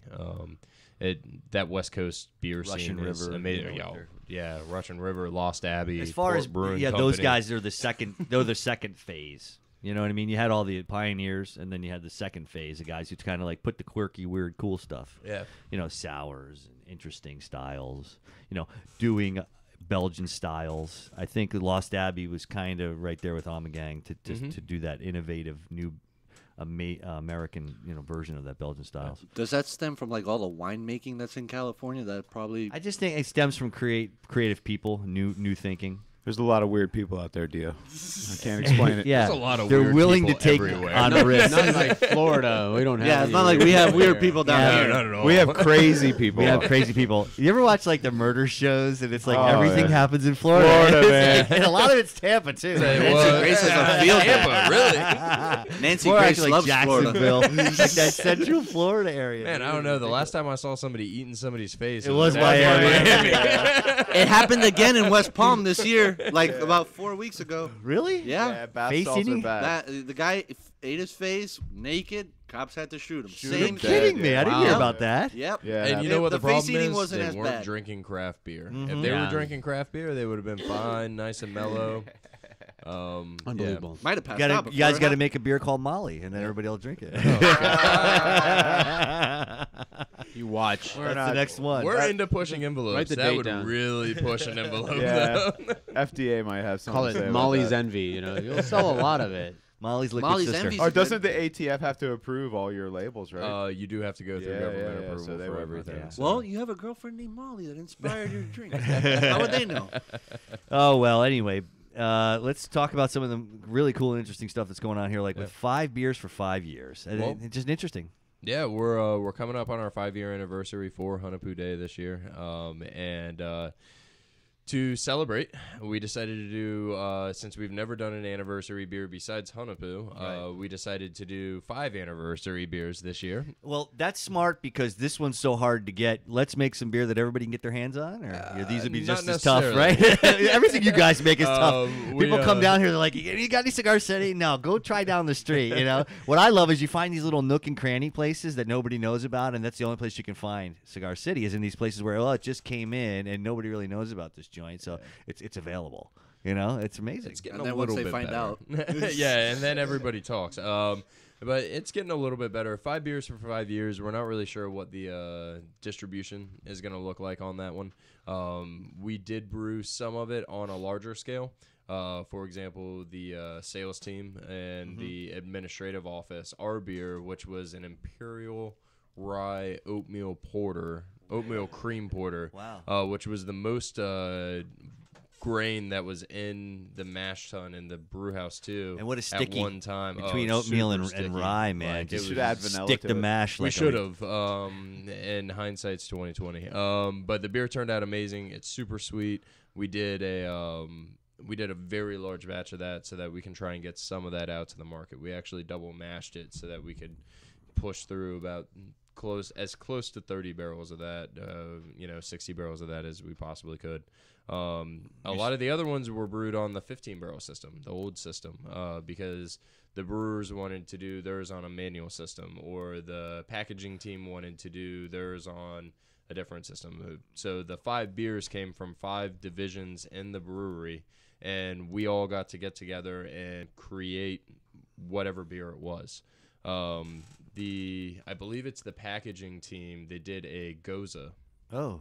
That West Coast beer Russian scene is River, amazing. you know, Yeah, Russian River, Lost Abbey. As far Fort as Brewing those Company. guys are the second. They're the second phase. You know what I mean? You had all the pioneers, and then you had the second phase of guys who kind of like put the quirky, weird, cool stuff. Yeah. You know, sours and interesting styles. You know, doing Belgian styles. I think Lost Abbey was kind of right there with Ommegang to do that innovative new American version of that Belgian styles. Does that stem from like all the winemaking that's in California? That probably. I just think it stems from creative people, new thinking. There's a lot of weird people out there, Dio. I can't explain it. Yeah, There's a lot of they're weird willing to people take everywhere. on risks. Not like Florida. We don't have. Yeah, it's not like we have weird people down here. Not at all. We have crazy people. We have crazy people. You ever watch like the murder shows and it's like Oh, everything yeah. happens in Florida? Florida, man. And a lot of it's Tampa too. Well, Grace is a field Tampa, really? Nancy More Grace actually loves like Florida. Jacksonville, like that Central Florida area. Man, I don't know. The last time I saw somebody eating somebody's face, It was Miami. It happened again in West Palm this year, like about 4 weeks ago. Really? Yeah. bath Face salts are eating? bad. The guy ate his face naked. Cops had to shoot him. You're Same kidding thing. me. I didn't Wow. hear about that. Yep. Yeah. And you know what the face problem eating is? wasn't They as weren't bad. drinking craft beer. Mhm. If they Yeah. were drinking craft beer, they would have been fine, nice and mellow. Unbelievable. Might have passed You out. guys before got to it make a beer called Molly, and then everybody will drink it. You watch. That's the next one. We're into pushing envelopes. Write the That date would down. really push an envelope. Yeah. though. FDA might have something Call to say it about Molly's that. Envy. You know, you'll sell a lot of it. Molly's liquid Molly's sister. Envy's Or a good- doesn't the ATF have to approve all your labels, right? You do have to go through Yeah, government yeah, approval so they for would- everything. yeah. so- Well, you have a girlfriend named Molly that inspired your drink. How would they know? Oh well. Anyway, let's talk about some of the really cool and interesting stuff that's going on here, like with 5 beers for 5 years. And Well- it's just interesting. Yeah, we're coming up on our 5-year anniversary for Hunahphu Day this year, and to celebrate, we decided to do since we've never done an anniversary beer besides Hunahphu, we decided to do 5 anniversary beers this year. Well, that's smart because this one's so hard to get. Let's make some beer that everybody can get their hands on, or these would be not just as tough, necessarily. right? Everything you guys make is tough. we, People come down here, they're like, "You got any Cigar City? No, go try down the street." You know what I love is you find these little nook and cranny places that nobody knows about, and that's the only place you can find Cigar City is in these places where it just came in and nobody really knows about this joint, so it's available. You know, it's amazing. It's getting And a then once little they bit find better. out. Yeah, and then everybody talks. But it's getting a little bit better. 5 beers for 5 years. We're not really sure what the distribution is going to look like on that one. We did brew some of it on a larger scale. For example, the sales team and the administrative office, our beer, which was an Imperial rye oatmeal cream porter. Wow. Which was the most grain that was in the mash tun in the brew house too. And what a sticky at one time between Oh, oatmeal super and sticky. rye, man. Like, Just it should was- add vanilla stick to the it. mash. we like should have. In hindsight's 2020. But the beer turned out amazing. It's super sweet. We did a very large batch of that so that we can try and get some of that out to the market. We actually double mashed it so that we could push through about close to 30 barrels of that. 60 barrels of that as we possibly could. A lot of the other ones were brewed on the 15-barrel system, the old system, because the brewers wanted to do theirs on a manual system, or the packaging team wanted to do theirs on a different system. So the 5 beers came from 5 divisions in the brewery, and we all got to get together and create whatever beer it was. I believe it's the packaging team. They did a Goza. Oh.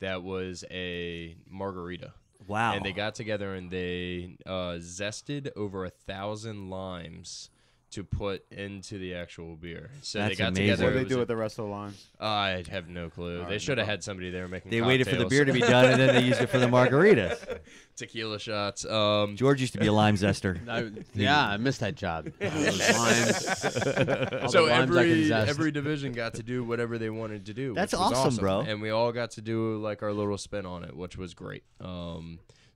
That was a margarita. Wow. And they got together and they zested over 1,000 limes to put into the actual beer. So That's they got amazing. together. What do it they was do a- with the rest of the lines? I have no clue. They should have had somebody there making They waited for the cocktails. beer to be done, and then they used it for the margaritas. Tequila shots. George used to be a lime zester. I missed that job. Those limes. All So the limes I can zest. every division got to do whatever they wanted to do. That's which was awesome, bro. And we all got to do like our little spin on it, which was great.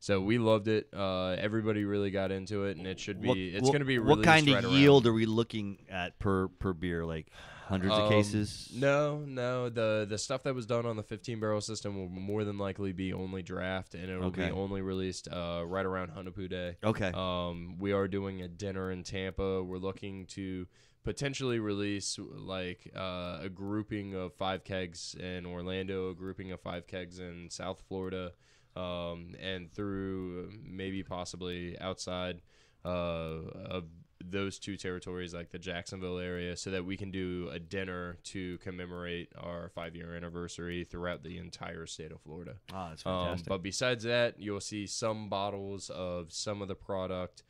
So we loved it. Everybody really got into it, and it should be. It's going to be released what kind of right yield around. are we looking at per beer? Like hundreds of cases? No. The stuff that was done on the 15-barrel system will more than likely be only draft, and it'll be only released right around Hunahphu Day. Okay. We are doing a dinner in Tampa. We're looking to potentially release like a grouping of 5 kegs in Orlando, a grouping of 5 kegs in South Florida, and through maybe possibly outside of those 2 territories, like the Jacksonville area, so that we can do a dinner to commemorate our 5-year anniversary throughout the entire state of Florida. Ah, that's fantastic. But besides that, you'll see some bottles of some of the product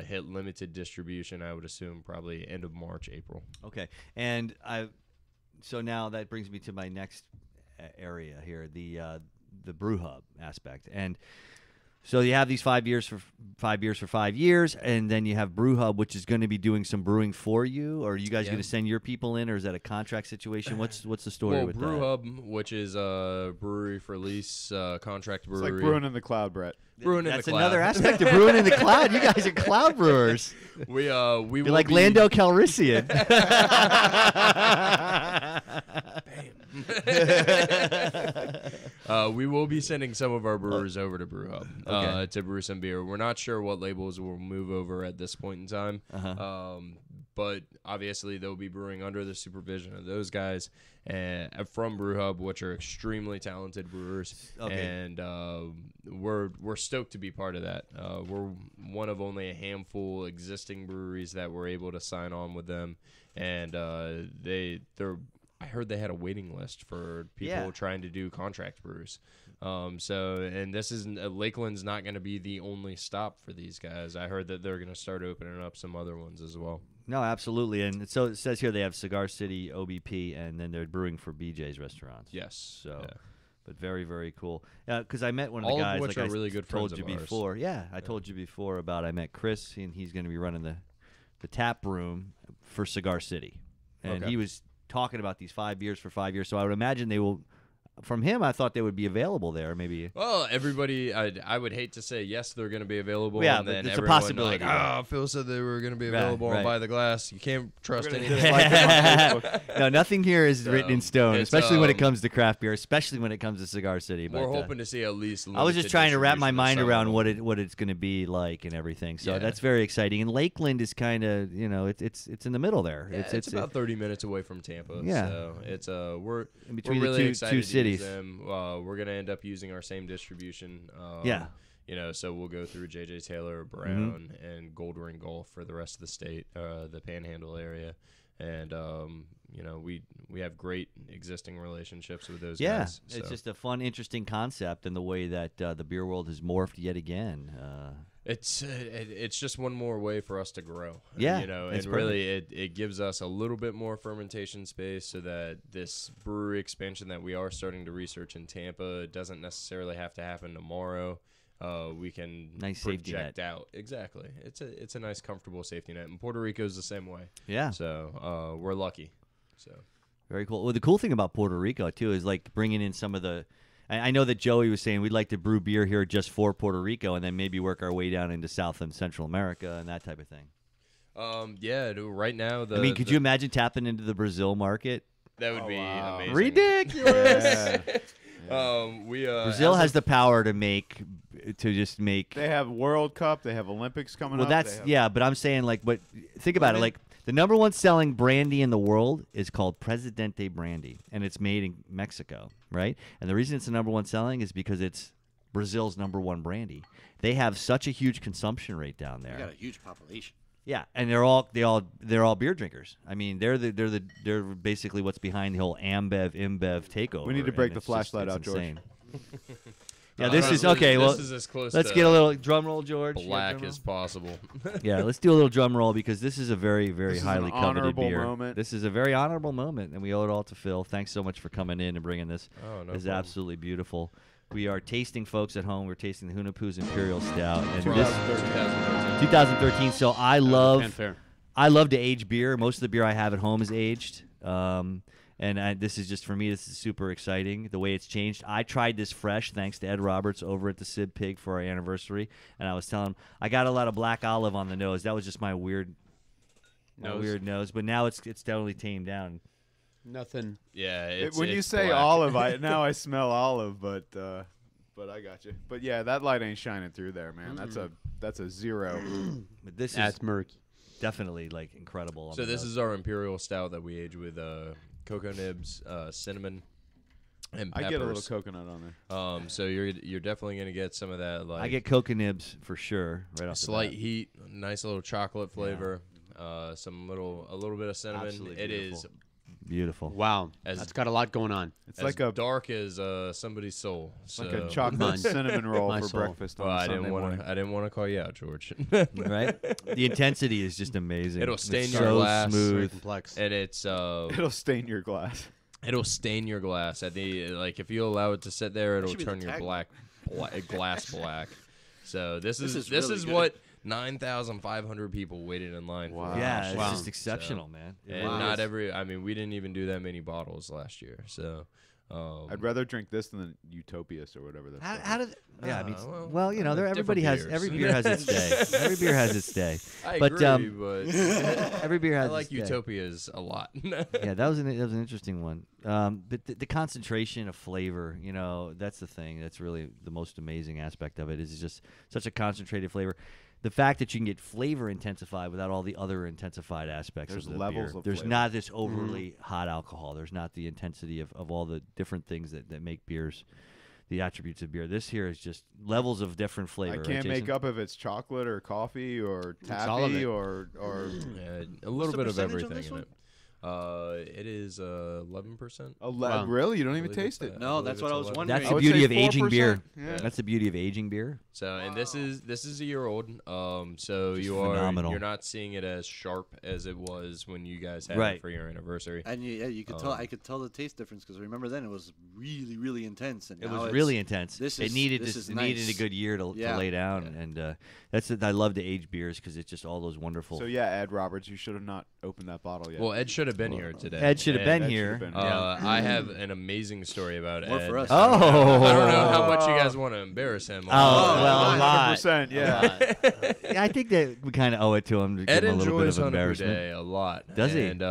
hit limited distribution, I would assume probably end of March, April. Okay. And so now that brings me to my next area here, the brew hub aspect. And so you have these 5 years for 5 years, and then you have Brew Hub, which is going to be doing some brewing for you. Or are you guys going to send your people in, or is that a contract situation? What's the story with Brew that? Hub, which is a brewery for lease, contract brewery. It's like brewing in the cloud, Brett. Brewing in That's the cloud. another aspect of brewing in the cloud. You guys are cloud brewers. We You're will like be, Lando Calrissian. we will be sending some of our brewers over to Brew Hub to brew some beer. We're not sure what labels will move over at this point in time, but obviously they'll be brewing under the supervision of those guys from Brew Hub, which are extremely talented brewers, and we're stoked to be part of that. We're one of only a handful existing breweries that were able to sign on with them, and they're. I heard they had a waiting list for people trying to do contract brews. And this isn't Lakeland's not going to be the only stop for these guys. I heard that they're going to start opening up some other ones as well. No, absolutely. And so it says here they have Cigar City, OBP, and then they're brewing for BJ's restaurants. Yes. So, but very, very cool. Because I met one of All the of guys. which like are I really good told friends you of ours. before. Yeah, I told you before about I met Chris, and he's going to be running the tap room for Cigar City, and he was talking about these 5 years for 5 years. So I would imagine they will. From him, I thought they would be available there. Maybe. Well, everybody, I would hate to say yes, they're going to be available. Yeah, and but then it's a everyone possibility. Like, Phil said they were going to be available. I'll buy the glass. You can't trust anything. No, nothing here is written in stone, it's, especially when it comes to craft beer, especially when it comes to Cigar City. We're But, hoping to see at least. I was just trying to wrap my mind limited around distribution what it's going to be like and everything. So that's very exciting. And Lakeland is kind of it's in the middle there. Yeah, it's about 30 minutes away from Tampa. Yeah. So it's we're in between really the excited two to cities. use them. We're gonna end up using our same distribution. So we'll go through JJ Taylor, Brown, and Gold Ring Golf for the rest of the state, the Panhandle area, and we have great existing relationships with those guys. Yeah, it's just a fun, interesting concept, and the way that the beer world has morphed yet again. It's just one more way for us to grow. Yeah, and really it gives us a little bit more fermentation space so that this brewery expansion that we are starting to research in Tampa doesn't necessarily have to happen tomorrow. We can project out. Exactly. It's a nice, comfortable safety net. And Puerto Rico is the same way. Yeah. So we're lucky. So very cool. Well, the cool thing about Puerto Rico too is like bringing in some of the. I know that Joey was saying we'd like to brew beer here just for Puerto Rico, and then maybe work our way down into South and Central America and that type of thing. Right now could you imagine tapping into the Brazil market? That would be amazing. Ridiculous. Brazil has the power to just make. They have World Cup. They have Olympics coming up. But I'm saying but think about it. Like the number one selling brandy in the world is called Presidente brandy, and it's made in Mexico, right? And the reason it's the number one selling is because it's Brazil's number one brandy. They have such a huge consumption rate down there. They got a huge population. Yeah, and they're all beer drinkers. I mean, they're basically what's behind the whole InBev takeover. We need to break the flashlight out, George. Yeah, this is okay. Well, this is as close let's to get a little drum roll, George. Black as possible. Yeah, let's do a little drum roll because this is a very, very highly coveted beer. Moment. This is a very honorable moment, and we owe it all to Phil. Thanks so much for coming in and bringing this. Oh, no This is problem. absolutely beautiful. We are tasting, folks at home. We're tasting the Hunahphu's Imperial Stout, and 2013. So I love to age beer. Most of the beer I have at home is aged. And this is just, for me, this is super exciting, the way it's changed. I tried this fresh, thanks to Ed Roberts over at the Sid Pig for our anniversary. And I was telling him, I got a lot of black olive on the nose. That was just my weird nose. But now it's definitely tamed down. Nothing. Yeah. When you say black. olive, now I smell olive, but I got you. But yeah, that light ain't shining through there, man. That's a 0. But this That's murky. definitely like incredible. So this is our Imperial Stout that we age with cocoa nibs, cinnamon, and peppers. I get a little coconut on there. So you're definitely gonna get some of that. Like I get cocoa nibs for sure. Right off slight the bat. heat, nice little chocolate flavor, a little bit of cinnamon. Absolutely It beautiful. is beautiful. Wow, that's got a lot going on. It's like a dark as somebody's soul. like a chocolate cinnamon roll for soul. breakfast on Well, Sunday morning. I didn't want to call you out, George. Right? The intensity is just amazing. It'll stain it's your so glass. Very smooth. complex. And it's It'll stain your glass. it'll stain your glass. At the if you allow it to sit there, it'll should be the turn your tagline. glass black. So this is really good. what 9,500 people waited in line Wow. for. Yeah, it's Wow. just exceptional, man. It And really not is. every. I mean, we didn't even do that many bottles last year. So I'd rather drink this than Utopias or whatever that's called. How did? Yeah, I mean, well, you know, different everybody has beers. every beer has its day. Every beer has its day. I But, agree, but Every beer I has like its day. Utopias a lot. Yeah, that was an interesting one. But the concentration of flavor, you know, that's the thing. That's really the most amazing aspect of it. Is just such a concentrated flavor. The fact that you can get flavor intensified without all the other intensified aspects There's of the levels beer. of There's flavor. not this overly hot alcohol. There's not the intensity of all the different things that make beers, the attributes of beer. This here is just levels of different flavor. I right, can't make Jason? up if it's chocolate or coffee or all of taffy it. or Yeah, a little the bit of percentage of everything this in one? it. It is 11%. Wow. Really? You don't even believe taste it's it? that. No, I that's believe what I it's was 11. wondering. That's I the would beauty say of aging beer. 4%. Yeah. That's the beauty of aging beer. So and this is a year old. So Just you're not seeing it as sharp as it was when you guys had Right. it for your anniversary. And you could tell. I could tell the taste difference because remember then it was really, really intense. And It now was it's- really intense. This It is needed this to- is it needed a nice. good year to Yeah. lay down, and that's it. I love to age beers because it's just all those wonderful. So yeah, Ed Roberts, you should have not opened that bottle yet. Well, Ed should have been here today. Ed should have And, been Ed here. should have been I have an amazing story about More Ed. for us. Oh. I don't know how much you guys want to embarrass him. Oh, well, a lot. 100%, yeah. Yeah, I think that we kind of owe it to him to Ed give him a little bit enjoys of Hunahphu embarrassment. Day a lot. Does he? And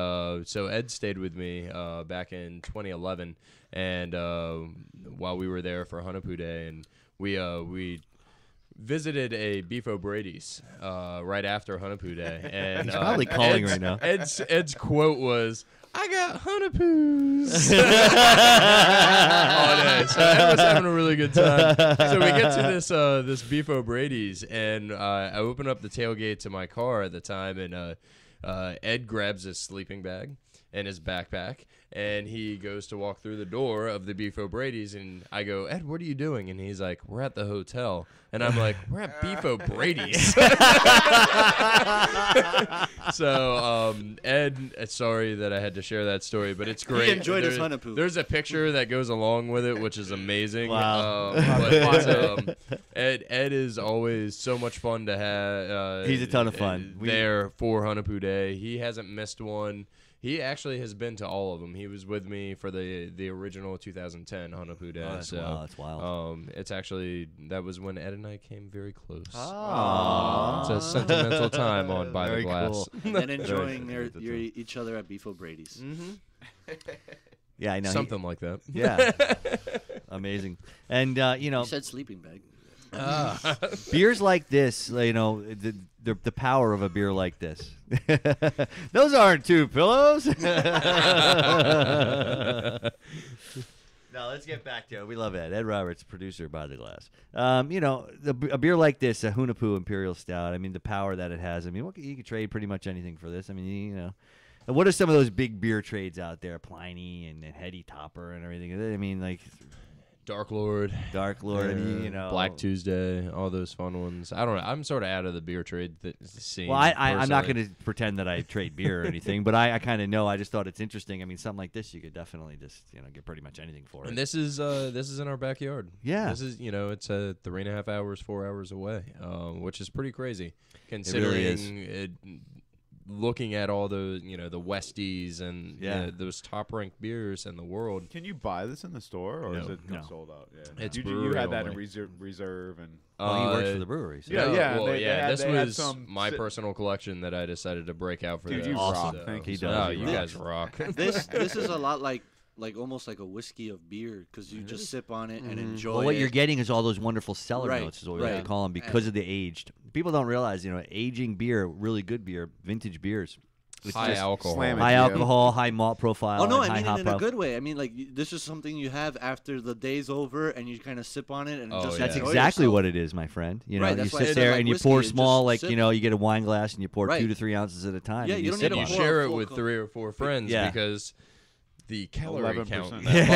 so Ed stayed with me back in 2011, and while we were there for Hunahphu Day, and we visited a Beef O'Brady's right after Hunahphu Day, and He's probably calling Ed's- right now. Ed's quote was, "I got Hunahpus." all day. So Ed was having a really good time. So we get to this Beef O'Brady's, and I open up the tailgate to my car at the time, and Ed grabs his sleeping bag and his backpack, and he goes to walk through the door of the Beef O'Brady's, and I go, "Ed, what are you doing?" And he's like, "We're at the hotel." And I'm like, "We're at Beef O'Brady's." So Ed, sorry that I had to share that story, but it's great. enjoyed his Hunahphu. There's a picture that goes along with it, which is amazing. Wow. But it's, Ed is always so much fun to have. He's a ton of fun. There for Hunahphu Day. He hasn't missed one. He actually has been to all of them. He was with me for the original 2010 Hunahphu Day. Oh, that's so wild. That's wild. it's actually, that was when Ed and I came very close. Aww. It's a sentimental time on By Very the Glass. cool. And enjoying each other at Beef O'Brady's. Yeah, I know. Something like that. Yeah. Amazing. And, you know, You said sleeping bag. beers like this, you know, the power of a beer like this. Those aren't two pillows. Now let's get back to it. We love Ed. Ed Roberts, producer By the Glass. You know, a beer like this, a Hunahphu Imperial Stout. I mean, the power that it has. I mean, you can trade pretty much anything for this. I mean, you know, what are some of those big beer trades out there? Pliny and Heady Topper and everything. I mean, like Dark Lord. Dark Lord. I mean, you know, Black Tuesday, all those fun ones. I don't know. I'm sort of out of the beer trade scene. Well, I'm not personally. going to pretend that I trade beer or anything, but I kind of know. I just thought it's interesting. I mean, something like this, you could definitely just get pretty much anything for it. And this is in our backyard. Yeah. This is it's 3.5 hours, 4 hours away, which is pretty crazy really considering is. looking at all those, the Westies and those top-ranked beers in the world. Can you buy this in the store, or is it No. sold out? Yeah. It's you had that in only. reserve and. Well, he works for the brewery. So. Yeah. Well, They this had was some my personal collection that I decided to break out for. Dude, this. you rock. So- Thank you He so does. No, He you rocks. guys rock. This is a lot like almost like a whiskey of beer because you just sip on it and enjoy Well, what it. you're getting is all those wonderful cellar Right, notes, is what we like right. to call them, because of the aged. People don't realize, aging beer, really good beer, vintage beers. It's High just alcohol. slam it. high Yeah. alcohol, high malt profile. Oh no, and I high mean hop it in a profile. good way. I mean, like this is something you have after the day's over, and you kind of sip on it and Oh, just yeah. That's enjoy exactly yourself. what it is, my friend. Right, You that's why I sit said, there like and you whiskey, pour just small, like sip. you get a wine glass and you pour Right. 2 to 3 ounces at a time. Yeah, and you don't sip need And to you on it. pour share a it full with cup. 3 or 4 friends Yeah. because the calorie 11%. count in that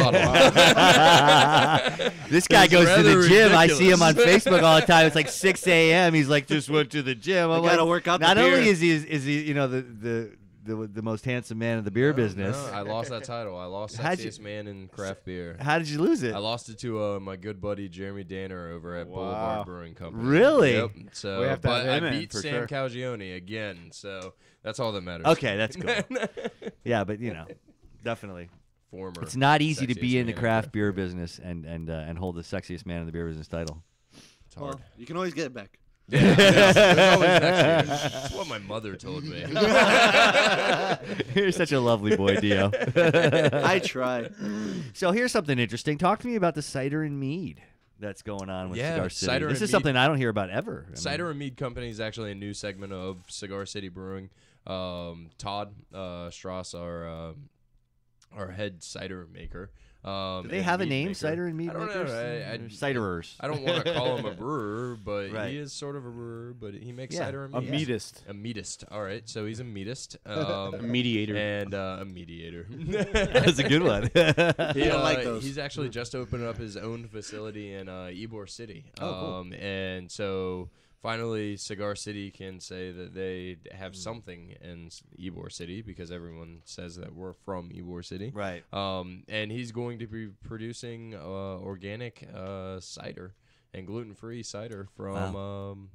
bottle. This guy It's goes to the rather gym. I see him on ridiculous. Facebook all the time. It's like 6 a.m. He's like, just went to the gym. I'm gotta like, work out the Not only beer. is he the most handsome man in the beer business. No, I lost that title. I lost How'd you- sexiest man in craft beer. How did you lose it? I lost it to my good buddy Jeremy Danner over at Boulevard Brewing Company. Really? Yep. So, We have to but have him I in beat for Sam sure. Calagione again. So that's all that matters. Okay, that's cool. Yeah, but definitely. Former. It's not easy to sexiest be in the man craft beer business and hold the sexiest man in the beer business title. It's hard. Well, you can always get it back. Yeah, there's always next year. That's what my mother told me. You're such a lovely boy, Dio. I try. So here's something interesting. Talk to me about the cider and mead that's going on with Yeah, Cigar City. cider This and is something I don't hear about ever. I mean, Cider and Mead Company is actually a new segment of Cigar City Brewing. Todd Strauss, our head cider maker. do they have a name, cider and mead I don't makers? know. Ciderers. I don't want to call him a brewer, but Right. he is sort of a brewer. But he makes Yeah. cider and A mead. meatist. A meatist. All right, so he's a meatist. A mediator. And a mediator. That's a good one. He, I like those. He's actually just opened up his own facility in Ybor City. Oh, cool. And so finally, Cigar City can say that they have something in Ybor City because everyone says that we're from Ybor City. Right. And he's going to be producing organic cider and gluten-free cider from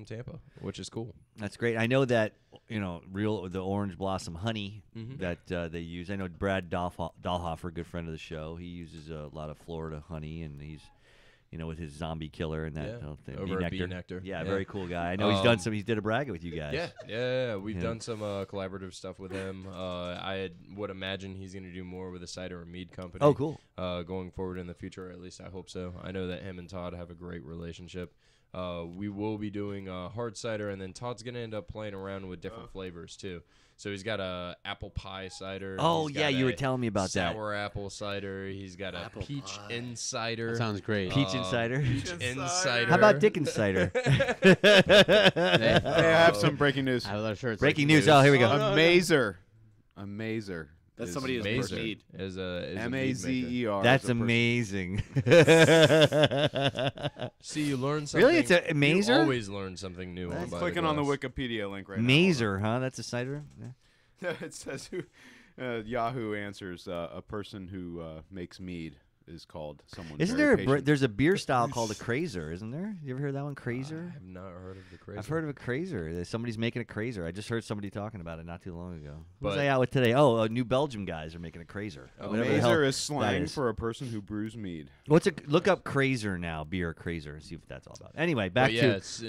Tampa, which is cool. That's great. I know that the orange blossom honey that they use. I know Brad Dahlhofer, good friend of the show. He uses a lot of Florida honey, and he's with his zombie killer and that thing. Over at Bee Nectar. Yeah, Yeah. very cool guy. I know he's done some. He did a braggot with you guys. Yeah. We've done some collaborative stuff with him. Would imagine he's going to do more with the cider and mead company. Oh, cool. Going forward in the future, at least I hope so. I know that him and Todd have a great relationship. We will be doing hard cider, and then Todd's going to end up playing around with different flavors too. So he's got a apple pie cider. Oh, He's yeah, got you were a telling me about that. sour apple cider. He's got a Apple peach pie. insider. That sounds great. Peach insider. Peach insider. How about Dickens cider? Hey, I have some breaking news. I was sure it's Breaking like news. Oh, here we go. A mazer. A mazer. That's is somebody who's Mazer mead. is a mead maker. M-A-Z-E-R. That's is a person- amazing. See, you learn something. Really? It's a mazer? You always learn something new. I'm on By clicking on the Glass. Wikipedia link right now. Mazer, huh? That's a cider? Yeah. It says Yahoo answers a person who makes mead is called someone. Isn't very there patient. there's a beer style called a crazer, isn't there? You ever heard that one, crazer? I have not heard of the crazy. I've heard of a crazer. Somebody's making a crazer. I just heard somebody talking about it not too long ago. What was But- I out with today? Oh, New Belgium guys are making a crazer. Oh, Whatever the hell Mazer is that slang is. for a person who brews mead. Look up crazer now, beer crazer, and see what that's all about. Anyway, back But yeah, to it's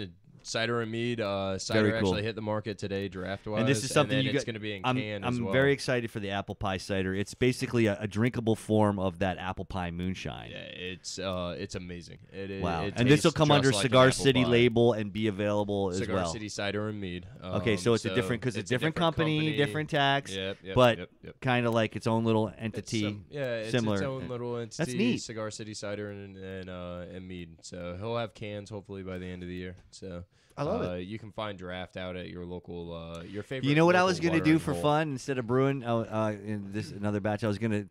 cider and mead. Cider cool. actually hit the market today, draft wise. and this is something then you it's got- going to be in I'm, can I'm as well. very excited for the apple pie cider. It's basically a drinkable form of that apple pie moonshine. Yeah, it's amazing. It Wow. It And this will tastes come just under like an Cigar apple City pie. label and be available as Cigar well. City cider and mead. Okay, so it's a different because it's a different company, different tax, Yep, but yep. kind of like its own little It's entity. it's similar. its own little entity. That's neat. Cigar City cider and mead. So he'll have cans hopefully by the end of the year. So I love it. You can find draft out at your local, your favorite. You know what I local was gonna do watering for hole. fun instead of brewing in this another batch? I was gonna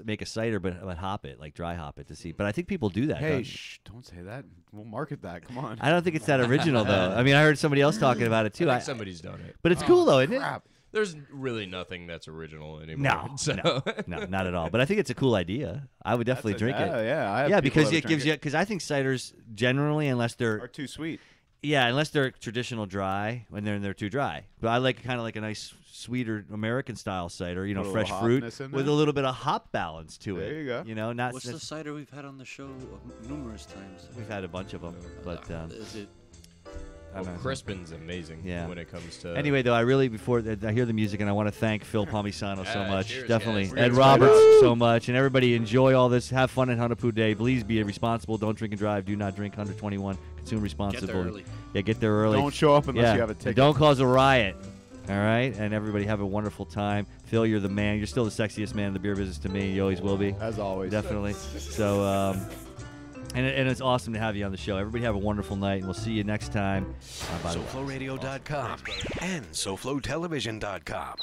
make a cider, but hop it, like dry hop it to see. But I think people do that. Hey, don't- don't say that. We'll market that. Come on. I don't think it's that original though. I mean, I heard somebody else talking about it too. I think somebody's done it. But it's cool though, isn't it? Crap. There's really nothing that's original anymore. No, so. no, not at all. But I think it's a cool idea. I would definitely drink it. Yeah, I have Yeah, people because that it would gives drink you. Because I think ciders generally, unless are they're too sweet. Yeah, unless they're traditional dry, and they're too dry. But I like kind of like a nice, sweeter American style cider. You know, Put a fresh little fruit hotness in with a there. little bit of hop balance to it. There you go. You know, not. What's the cider we've had on the show numerous times? We've had a bunch of them, but Is it? I don't know. Crispin's amazing Yeah. when it comes to. Anyway, though, I really before I hear the music, and I want to thank Phil Palmisano so much. cheers, Definitely, guys. Ed Cheers, Roberts guys. so much, and everybody enjoy all this. Have fun at Hunahphu Day. Please be responsible. Don't drink and drive. Do not drink under 21. Consume responsibly. early. Yeah, get there early. Don't show up unless you have a And ticket. don't cause a riot. All right, and everybody have a wonderful time. Phil, you're the man. You're still the sexiest man in the beer business to me. You always will be. As always. Definitely. So, and it's awesome to have you on the show. Everybody have a wonderful night, and we'll see you next time. Bye. SoFloRadio.com and SoFloTelevision.com.